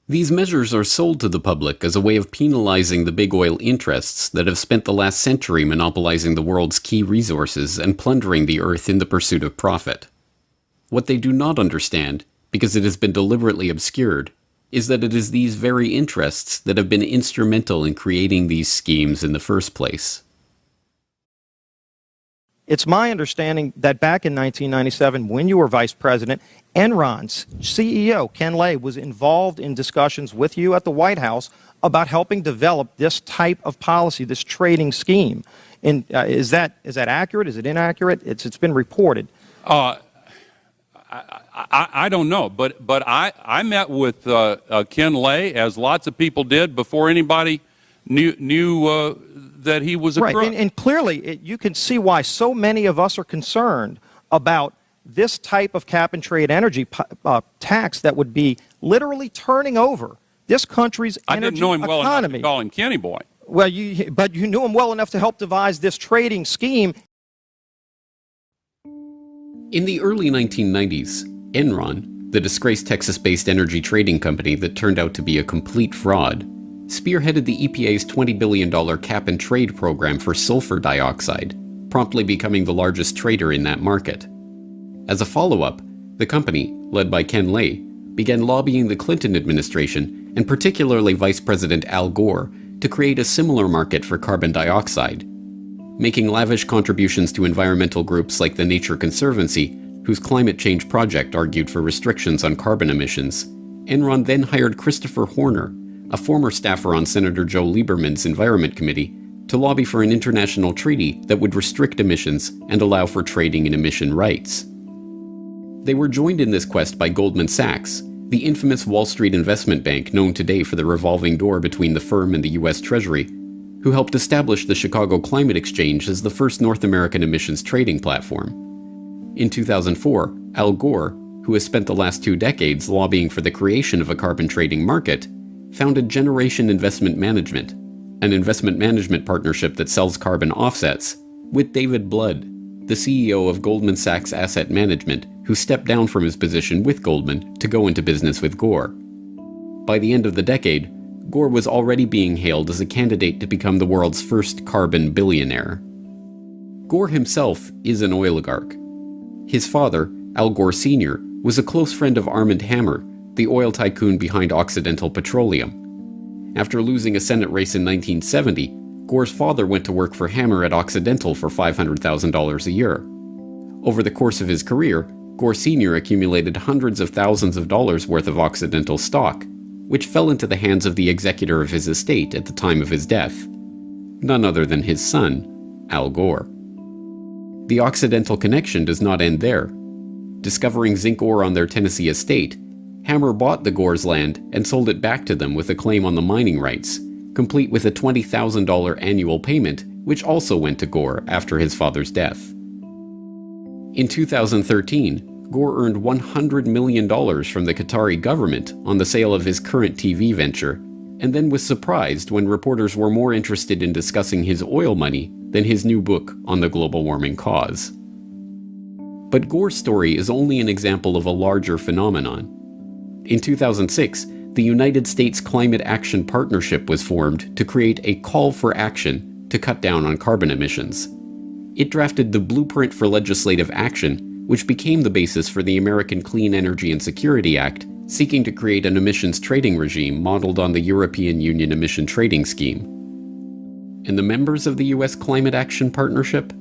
Speaker 8: These measures are sold to the public as a way of penalizing the big oil interests that have spent the last century monopolizing the world's key resources and plundering the earth in the pursuit of profit. What they do not understand, because it has been deliberately obscured, is that it is these very interests that have been instrumental in creating these schemes in the first place.
Speaker 32: It's my understanding that back in 1997, when you were vice president, Enron's CEO, Ken Lay, was involved in discussions with you at the White House about helping develop this type of policy, this trading scheme. And is that accurate? Is it inaccurate? It's been reported.
Speaker 6: I don't know, but I met with Ken Lay, as lots of people did, before anybody knew that he was a crook.
Speaker 32: Right, and clearly you can see why so many of us are concerned about this type of cap and trade energy tax that would be literally turning over this country's energy economy.
Speaker 6: I didn't know him well enough to call him Kenny Boy.
Speaker 32: Well, but you knew him well enough to help devise this trading scheme.
Speaker 8: In the early 1990s, Enron, the disgraced Texas-based energy trading company that turned out to be a complete fraud, spearheaded the EPA's $20 billion cap-and-trade program for sulfur dioxide, promptly becoming the largest trader in that market. As a follow-up, the company, led by Ken Lay, began lobbying the Clinton administration, and particularly Vice President Al Gore, to create a similar market for carbon dioxide, making lavish contributions to environmental groups like the Nature Conservancy, whose climate change project argued for restrictions on carbon emissions. Enron then hired Christopher Horner, a former staffer on Senator Joe Lieberman's Environment Committee, to lobby for an international treaty that would restrict emissions and allow for trading in emission rights. They were joined in this quest by Goldman Sachs, the infamous Wall Street investment bank known today for the revolving door between the firm and the U.S. Treasury, who helped establish the Chicago Climate Exchange as the first North American emissions trading platform. In 2004, Al Gore, who has spent the last 2 decades lobbying for the creation of a carbon trading market, founded Generation Investment Management, an investment management partnership that sells carbon offsets, with David Blood, the CEO of Goldman Sachs Asset Management, who stepped down from his position with Goldman to go into business with Gore. By the end of the decade, Gore was already being hailed as a candidate to become the world's first carbon billionaire. Gore himself is an oligarch. His father, Al Gore Sr., was a close friend of Armand Hammer, the oil tycoon behind Occidental Petroleum. After losing a Senate race in 1970, Gore's father went to work for Hammer at Occidental for $500,000 a year. Over the course of his career, Gore Sr. accumulated hundreds of thousands of dollars worth of Occidental stock, which fell into the hands of the executor of his estate at the time of his death, none other than his son, Al Gore. The Occidental connection does not end there. Discovering zinc ore on their Tennessee estate, Hammer bought the Gore's land and sold it back to them with a claim on the mining rights, complete with a $20,000 annual payment, which also went to Gore after his father's death. In 2013, Gore earned $100 million from the Qatari government on the sale of his current TV venture, and then was surprised when reporters were more interested in discussing his oil money than his new book on the global warming cause. But Gore's story is only an example of a larger phenomenon. In 2006, the United States Climate Action Partnership was formed to create a call for action to cut down on carbon emissions. It drafted the blueprint for legislative action, which became the basis for the American Clean Energy and Security Act, seeking to create an emissions trading regime modeled on the European Union emission trading scheme. And the members of the US Climate Action Partnership?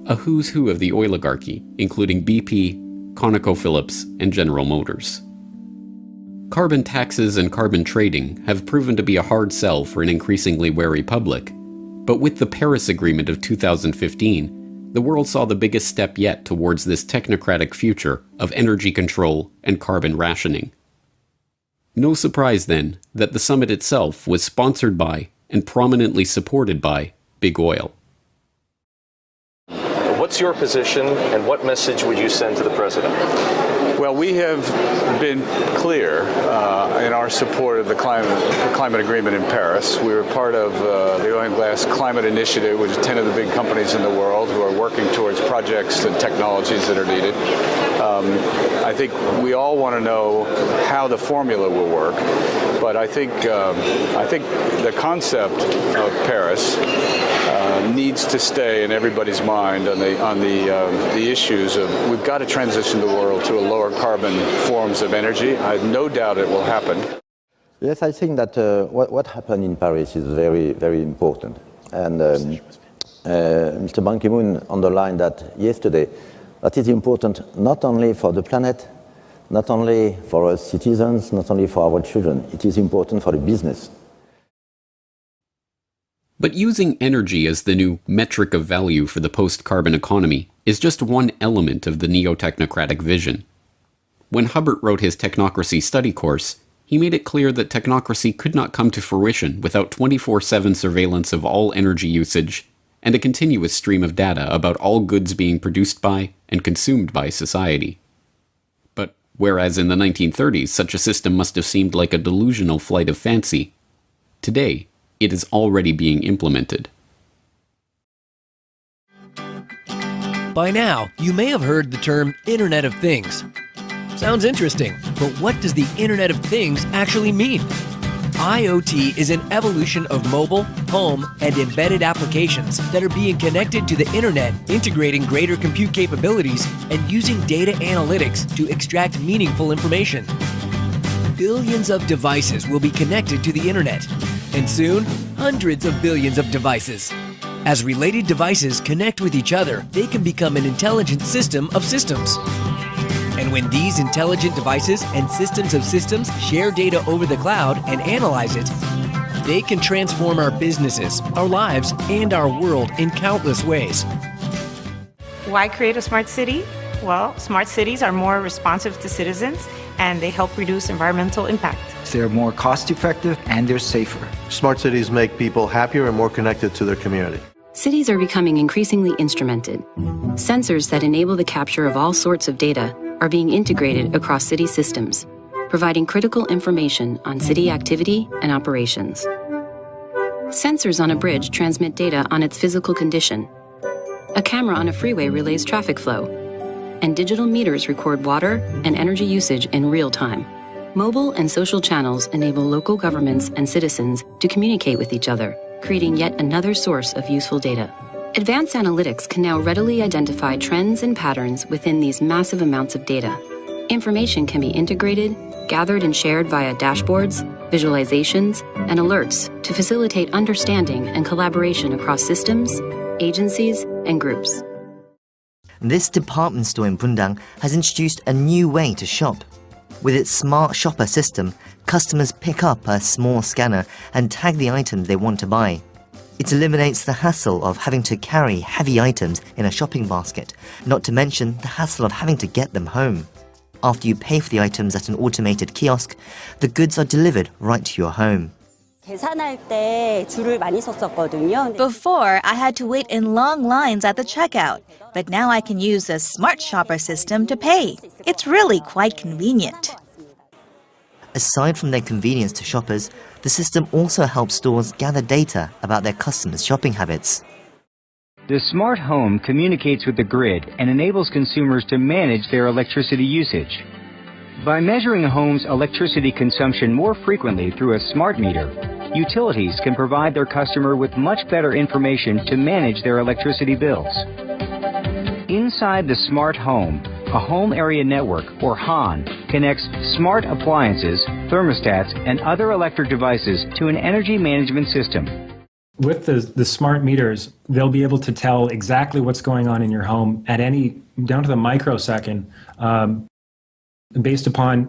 Speaker 8: A who's who of the oligarchy, including BP, ConocoPhillips, and General Motors. Carbon taxes and carbon trading have proven to be a hard sell for an increasingly wary public, but with the Paris Agreement of 2015, the world saw the biggest step yet towards this technocratic future of energy control and carbon rationing. No surprise, then, that the summit itself was sponsored by and prominently supported by Big Oil.
Speaker 9: What's your position, and what message would you send to the president?
Speaker 10: Well, we have been clear in our support of the climate agreement in Paris. We were part of the Oil and Gas Climate Initiative, which is 10 of the big companies in the world who are working towards projects and technologies that are needed. I think we all want to know how the formula will work, but I think the concept of Paris needs to stay in everybody's mind on the issues of we've got to transition the world to a lower carbon forms of energy. I have no doubt it will happen.
Speaker 11: Yes, I think that what happened in Paris is very, very important. And Mr. Ban Ki-moon underlined that yesterday, that is important not only for the planet, not only for us citizens, not only for our children, it is important for the business.
Speaker 8: But using energy as the new metric of value for the post-carbon economy is just one element of the neo-technocratic vision. When Hubbert wrote his Technocracy study course, he made it clear that technocracy could not come to fruition without 24/7 surveillance of all energy usage and a continuous stream of data about all goods being produced by and consumed by society. But whereas in the 1930s such a system must have seemed like a delusional flight of fancy, today it is already being implemented.
Speaker 13: By now, you may have heard the term Internet of Things. Sounds interesting, but what does the Internet of Things actually mean? IoT is an evolution of mobile, home, and embedded applications that are being connected to the Internet, integrating greater compute capabilities and using data analytics to extract meaningful information. Billions of devices will be connected to the Internet, and soon, hundreds of billions of devices. As related devices connect with each other, they can become an intelligent system of systems. And when these intelligent devices and systems of systems share data over the cloud and analyze it, they can transform our businesses, our lives, and our world in countless ways.
Speaker 14: Why create a smart city? Well, smart cities are more responsive to citizens, and they help reduce environmental impact.
Speaker 15: They're more cost-effective and they're safer.
Speaker 16: Smart cities make people happier and more connected to their community.
Speaker 17: Cities are becoming increasingly instrumented. Sensors that enable the capture of all sorts of data are being integrated across city systems, providing critical information on city activity and operations. Sensors on a bridge transmit data on its physical condition. A camera on a freeway relays traffic flow, and digital meters record water and energy usage in real time. Mobile and social channels enable local governments and citizens to communicate with each other, creating yet another source of useful data. Advanced analytics can now readily identify trends and patterns within these massive amounts of data. Information can be integrated, gathered and shared via dashboards, visualizations, and alerts to facilitate understanding and collaboration across systems, agencies, and groups.
Speaker 19: This department store in Bundang has introduced a new way to shop. With its smart shopper system, customers pick up a small scanner and tag the item they want to buy. It eliminates the hassle of having to carry heavy items in a shopping basket, not to mention the hassle of having to get them home. After you pay for the items at an automated kiosk, the goods are delivered right to your home.
Speaker 18: Before, I had to wait in long lines at the checkout, but now I can use a smart shopper system to pay. It's really quite convenient.
Speaker 19: Aside from their convenience to shoppers, the system also helps stores gather data about their customers' shopping habits.
Speaker 15: The smart home communicates with the grid and enables consumers to manage their electricity usage. By measuring a home's electricity consumption more frequently through a smart meter, utilities can provide their customer with much better information to manage their electricity bills. Inside the smart home, a home area network, or HAN, connects smart appliances, thermostats, and other electric devices to an energy management system.
Speaker 20: With the smart meters, they'll be able to tell exactly what's going on in your home at down to the microsecond, based upon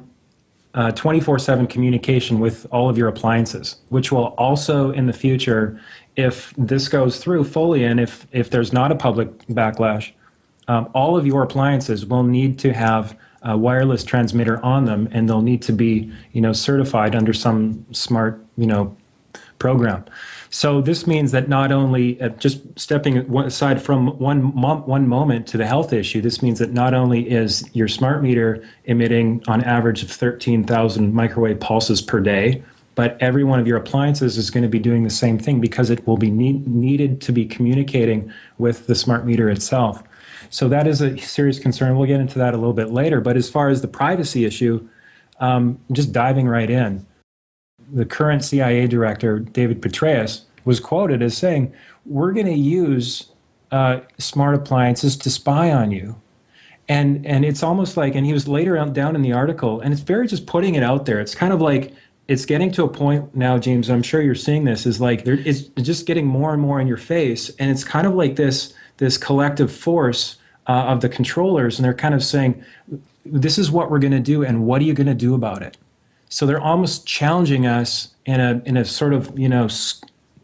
Speaker 20: 24/7 communication with all of your appliances, which will also in the future, if this goes through fully and if there's not a public backlash, all of your appliances will need to have a wireless transmitter on them, and they'll need to be, certified under some smart, program. So this means that not only, just stepping aside from one moment to the health issue, this means that not only is your smart meter emitting on average of 13,000 microwave pulses per day, but every one of your appliances is going to be doing the same thing because it will be needed to be communicating with the smart meter itself. So that is a serious concern. We'll get into that a little bit later. But as far as the privacy issue, just diving right in, the current CIA director, David Petraeus, was quoted as saying, we're going to use smart appliances to spy on you. And it's almost like, and he was later down in the article, and it's very just putting it out there. It's kind of like, it's getting to a point now, James, I'm sure you're seeing this, is like, it's just getting more and more in your face. And it's kind of like this collective force of the controllers, and they're kind of saying, this is what we're going to do, and what are you going to do about it? So they're almost challenging us in a sort of,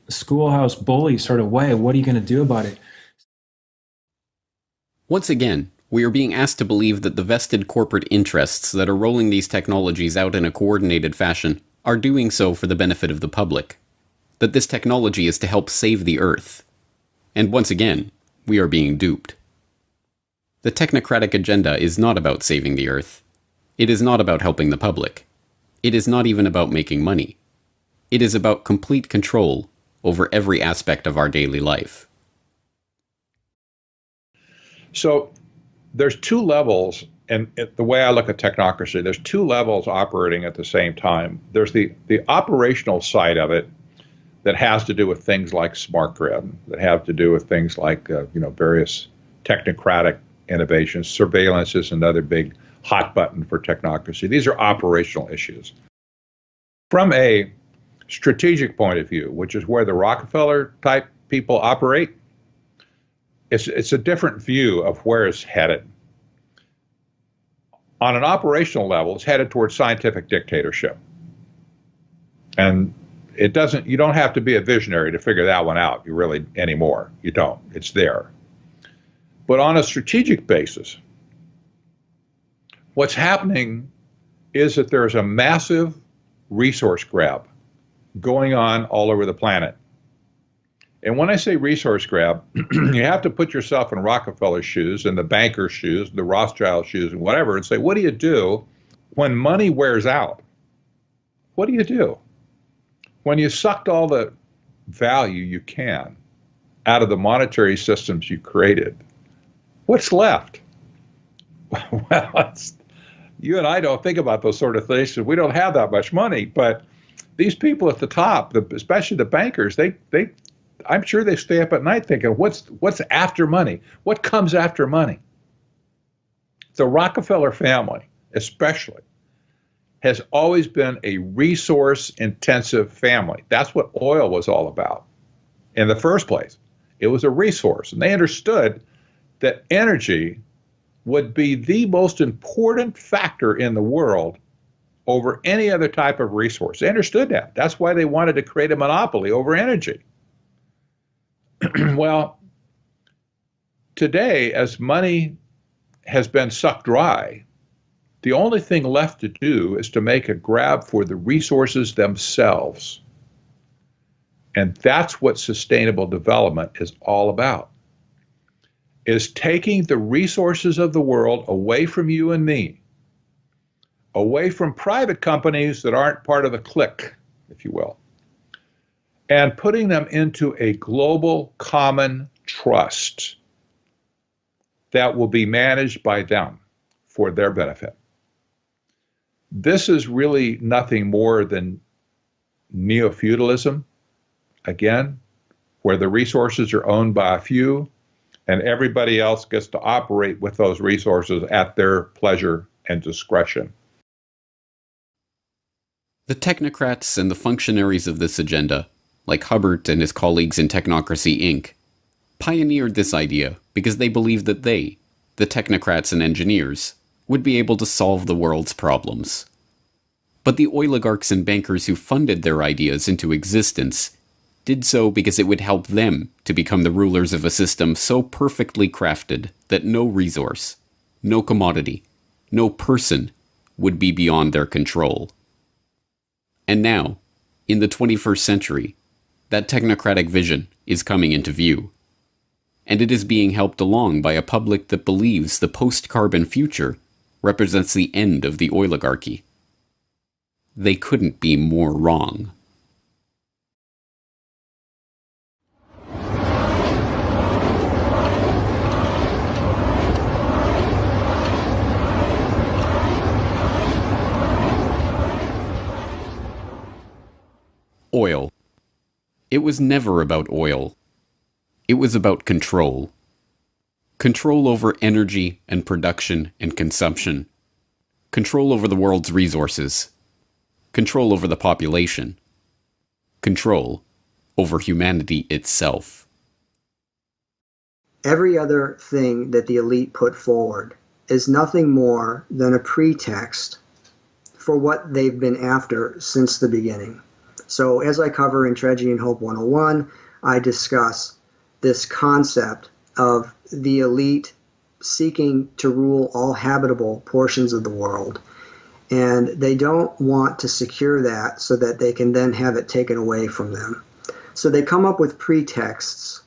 Speaker 20: schoolhouse bully sort of way. What are you going to do about it?
Speaker 8: Once again, we are being asked to believe that the vested corporate interests that are rolling these technologies out in a coordinated fashion are doing so for the benefit of the public. That this technology is to help save the Earth. And once again, we are being duped. The technocratic agenda is not about saving the Earth. It is not about helping the public. It is not even about making money. It is about complete control over every aspect of our daily life.
Speaker 12: So there's two levels, and the way I look at technocracy, there's two levels operating at the same time. There's the operational side of it that has to do with things like smart grid, that have to do with things like various technocratic innovations. Surveillance is another big hot button for technocracy. These are operational issues. From a strategic point of view, which is where the Rockefeller type people operate, it's a different view of where it's headed. On an operational level, it's headed towards scientific dictatorship. And you don't have to be a visionary to figure that one out, anymore. You don't. It's there. But on a strategic basis, what's happening is that there's a massive resource grab going on all over the planet. And when I say resource grab, you have to put yourself in Rockefeller's shoes and the banker's shoes, the Rothschild shoes and whatever, and say, what do you do when money wears out? What do you do? When you sucked all the value you can out of the monetary systems you created, what's left? Well, you and I don't think about those sort of things because we don't have that much money. But these people at the top, especially the bankers, I'm sure they stay up at night thinking, what's after money? What comes after money? The Rockefeller family, especially, has always been a resource-intensive family. That's what oil was all about in the first place. It was a resource, and they understood that energy would be the most important factor in the world over any other type of resource. They understood that. That's why they wanted to create a monopoly over energy. Well, today, as money has been sucked dry, The only thing left to do is to make a grab for the resources themselves. And that's what sustainable development is all about, is taking the resources of the world away from you and me, away from private companies that aren't part of the clique, if you will, and putting them into a global common trust that will be managed by them for their benefit. This is really nothing more than neo-feudalism, again, where the resources are owned by a few and everybody else gets to operate with those resources at their pleasure and discretion.
Speaker 8: The technocrats and the functionaries of this agenda, like Hubbard and his colleagues in Technocracy Inc., pioneered this idea because they believed that they, the technocrats and engineers, would be able to solve the world's problems. But the oligarchs and bankers who funded their ideas into existence did so because it would help them to become the rulers of a system so perfectly crafted that no resource, no commodity, no person would be beyond their control. And now, in the 21st century, that technocratic vision is coming into view. And it is being helped along by a public that believes the post-carbon future represents the end of the oligarchy. They couldn't be more wrong. Oil. It was never about oil. It was about control. Control over energy and production and consumption. Control over the world's resources. Control over the population. Control over humanity itself.
Speaker 1: Every other thing that the elite put forward is nothing more than a pretext for what they've been after since the beginning. So as I cover in Tragedy and Hope 101, I discuss this concept of the elite seeking to rule all habitable portions of the world. And they don't want to secure that so that they can then have it taken away from them. So they come up with pretexts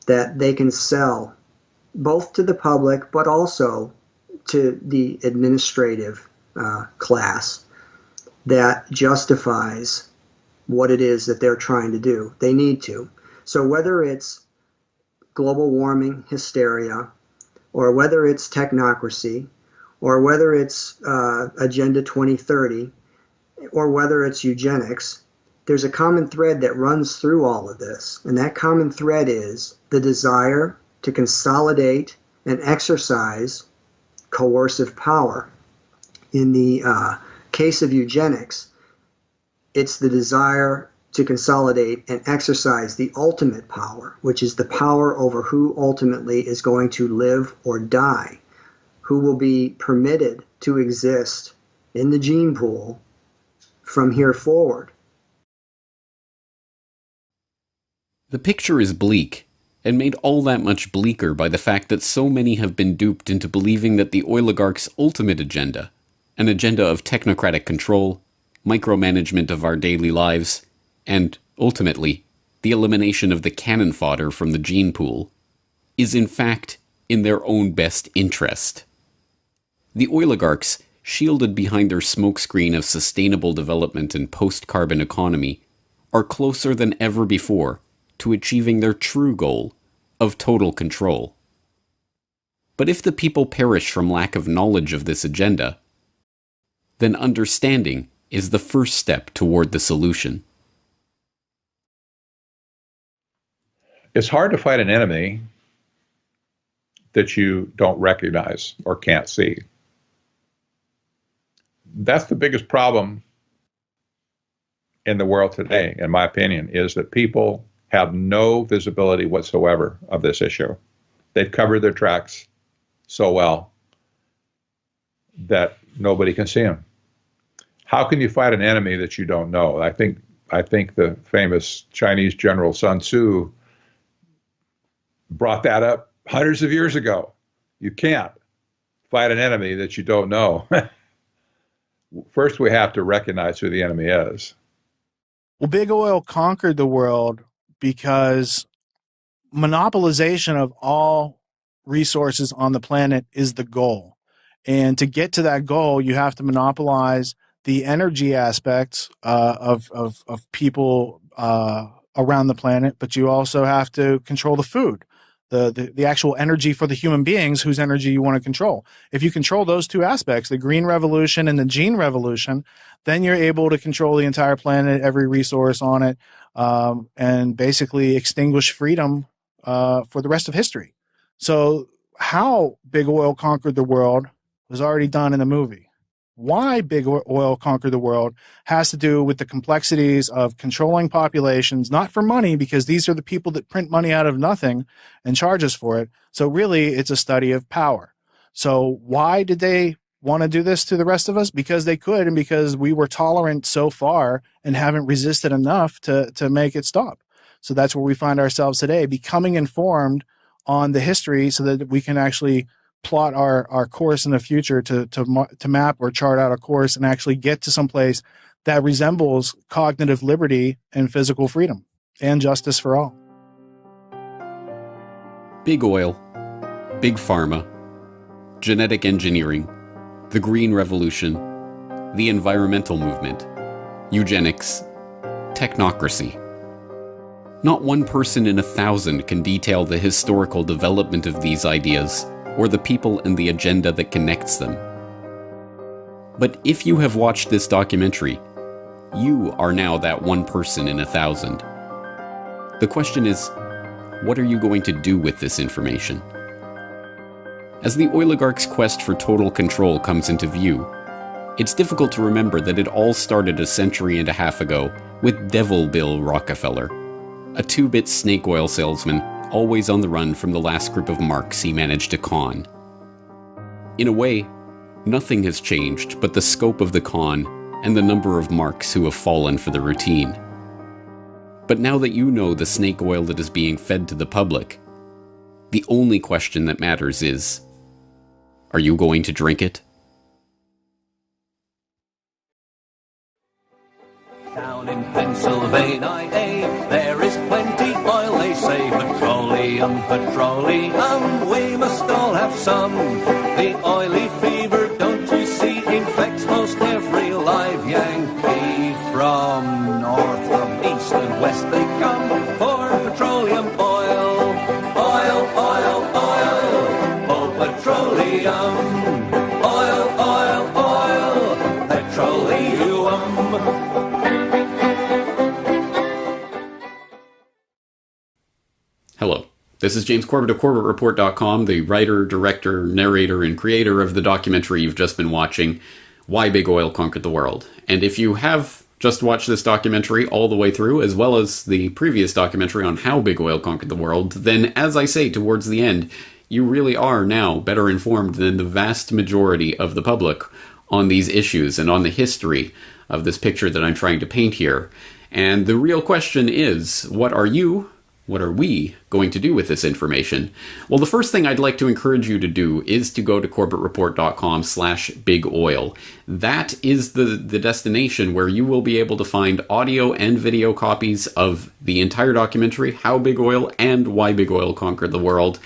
Speaker 1: that they can sell both to the public but also to the administrative class that justifies what it is that they're trying to do. They need to. So whether it's global warming hysteria, or whether it's technocracy, or whether it's Agenda 2030, or whether it's eugenics, there's a common thread that runs through all of this. And that common thread is the desire to consolidate and exercise coercive power. In the case of eugenics, it's the desire to consolidate and exercise the ultimate power, which is the power over who ultimately is going to live or die, who will be permitted to exist in the gene pool from here forward.
Speaker 8: The picture is bleak, and made all that much bleaker by the fact that so many have been duped into believing that the oligarchs' ultimate agenda, an agenda of technocratic control, micromanagement of our daily lives, and, ultimately, the elimination of the cannon fodder from the gene pool, is in fact in their own best interest. The oligarchs, shielded behind their smokescreen of sustainable development and post-carbon economy, are closer than ever before to achieving their true goal of total control. But if the people perish from lack of knowledge of this agenda, then understanding is the first step toward the solution.
Speaker 12: It's hard to fight an enemy that you don't recognize or can't see. That's the biggest problem in the world today, in my opinion, is that people have no visibility whatsoever of this issue. They've covered their tracks so well that nobody can see them. How can you fight an enemy that you don't know? I think the famous Chinese general Sun Tzu brought that up hundreds of years ago. You can't fight an enemy that you don't know. first we have to recognize who the enemy is.
Speaker 3: Well, big oil conquered the world because monopolization of all resources on the planet is the goal. And to get to that goal, you have to monopolize the energy aspects of people around the planet, but you also have to control the food, the actual energy for the human beings whose energy you want to control. If you control those two aspects, the green revolution and the gene revolution, then you're able to control the entire planet, every resource on it, and basically extinguish freedom for the rest of history. So how big oil conquered the world was already done in the movie. Why big oil conquered the world has to do with the complexities of controlling populations, not for money, because these are the people that print money out of nothing and charge us for it. So really, it's a study of power. So why did they want to do this to the rest of us? Because they could, and because we were tolerant so far and haven't resisted enough to make it stop. So that's where we find ourselves today, becoming informed on the history so that we can actually plot our course in the future to map or chart out a course and actually get to some place that resembles cognitive liberty and physical freedom and justice for all.
Speaker 8: Big oil, big pharma, genetic engineering, the green revolution, the environmental movement, eugenics, technocracy. Not one person in 1,000 can detail the historical development of these ideas or the people and the agenda that connects them. But if you have watched this documentary, you are now that one person in 1,000. The question is, what are you going to do with this information? As the oligarch's quest for total control comes into view, it's difficult to remember that it all started a century and a half ago with Devil Bill Rockefeller, a 2-bit snake oil salesman always on the run from the last group of marks he managed to con. In a way, nothing has changed but the scope of the con and the number of marks who have fallen for the routine. But now that you know the snake oil that is being fed to the public, the only question that matters is, are you going to drink it?
Speaker 21: Down in Pennsylvania, there is plenty oil, they say. Petroleum, petroleum, we must all have some. The oily fever, don't you see, infects most every live Yankee. From north, from east and west they come for petroleum oil. Oil, oil, oil, oh petroleum. Oil, oil, oil, petroleum.
Speaker 8: Hello, this is James Corbett of CorbettReport.com, the writer, director, narrator, and creator of the documentary you've just been watching, Why Big Oil Conquered the World. And if you have just watched this documentary all the way through, as well as the previous documentary on how big oil conquered the world, then as I say towards the end, you really are now better informed than the vast majority of the public on these issues and on the history of this picture that I'm trying to paint here. And the real question is, what are we going to do with this information? Well, the first thing I'd like to encourage you to do is to go to CorbettReport.com/bigoil. That is the destination where you will be able to find audio and video copies of the entire documentary, How Big Oil and Why Big Oil Conquered the World.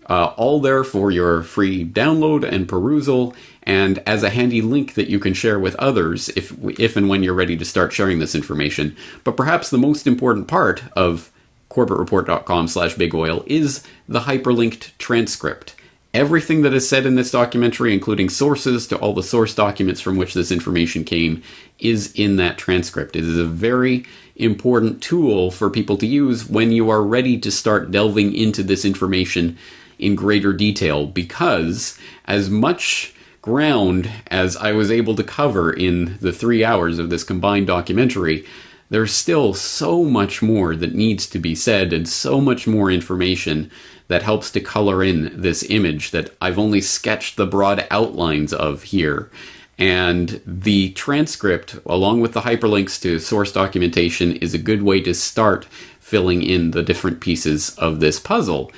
Speaker 8: All there for your free download and perusal, and as a handy link that you can share with others if and when you're ready to start sharing this information. But perhaps the most important part of CorbettReport.com/bigoil is the hyperlinked transcript. Everything that is said in this documentary, including sources to all the source documents from which this information came, is in that transcript. It is a very important tool for people to use when you are ready to start delving into this information in greater detail, because as much ground as I was able to cover in the 3 hours of this combined documentary, there's still so much more that needs to be said and so much more information that helps to color in this image that I've only sketched the broad outlines of here. And the transcript, along with the hyperlinks to source documentation, is a good way to start filling in the different pieces of this puzzle.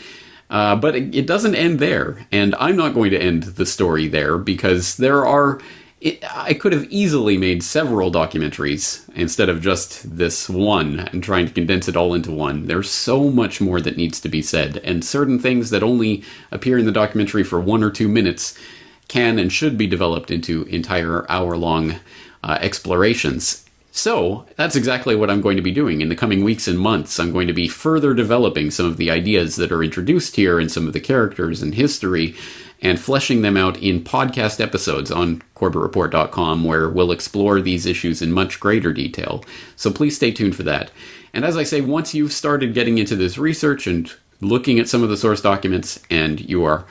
Speaker 8: But it doesn't end there, and I'm not going to end the story there, because there are I could have easily made several documentaries instead of just this one and trying to condense it all into one. There's so much more that needs to be said, and certain things that only appear in the documentary for 1 or 2 minutes can and should be developed into entire hour-long explorations. So that's exactly what I'm going to be doing in the coming weeks and months. I'm going to be further developing some of the ideas that are introduced here and some of the characters and history, and fleshing them out in podcast episodes on CorbettReport.com, where we'll explore these issues in much greater detail. So please stay tuned for that. And as I say, once you've started getting into this research and looking at some of the source documents, and you are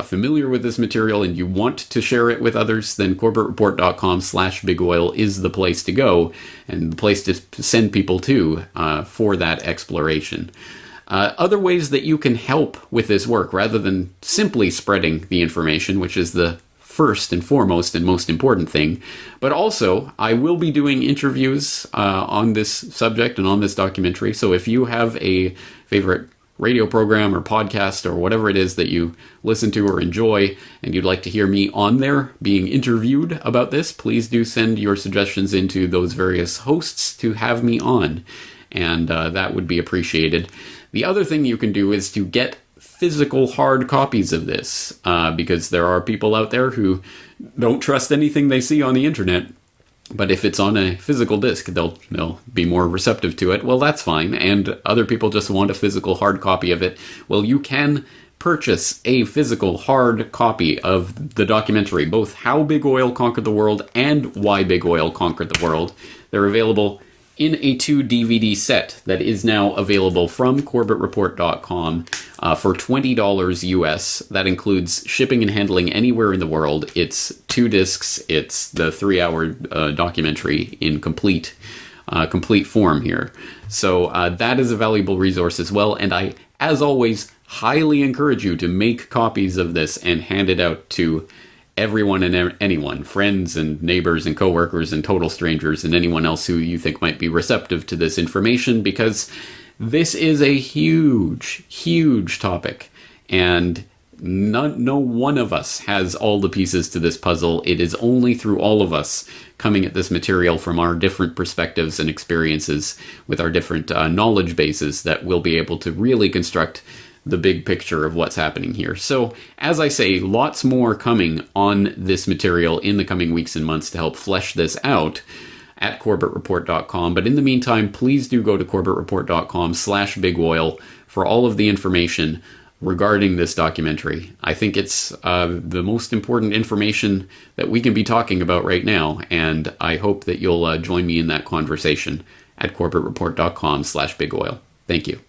Speaker 8: familiar with this material and you want to share it with others, then CorbettReport.com/bigoil is the place to go and the place to send people to for that exploration. Other ways that you can help with this work, rather than simply spreading the information, which is the first and foremost and most important thing, but also I will be doing interviews on this subject and on this documentary. So if you have a favorite radio program or podcast or whatever it is that you listen to or enjoy, and you'd like to hear me on there being interviewed about this, please do send your suggestions into those various hosts to have me on, and that would be appreciated. The other thing you can do is to get physical hard copies of this, because there are people out there who don't trust anything they see on the internet. But if it's on a physical disc, they'll be more receptive to it. Well, that's fine. And other people just want a physical hard copy of it. Well, you can purchase a physical hard copy of the documentary, both How Big Oil Conquered the World and Why Big Oil Conquered the World. They're available in a 2 DVD set that is now available from CorbettReport.com for $20 US. That includes shipping and handling anywhere in the world. It's 2 discs. It's the 3-hour documentary in complete form here. So that is a valuable resource as well. And I, as always, highly encourage you to make copies of this and hand it out to everyone and anyone, friends and neighbors and coworkers and total strangers and anyone else who you think might be receptive to this information, because this is a huge, huge topic, and no one of us has all the pieces to this puzzle. It is only through all of us coming at this material from our different perspectives and experiences with our different knowledge bases that we'll be able to really construct the big picture of what's happening here. So, as I say, lots more coming on this material in the coming weeks and months to help flesh this out at CorbettReport.com. But in the meantime, please do go to CorbettReport.com/bigoil for all of the information regarding this documentary. I think it's the most important information that we can be talking about right now, and I hope that you'll join me in that conversation at CorbettReport.com/bigoil. Thank you.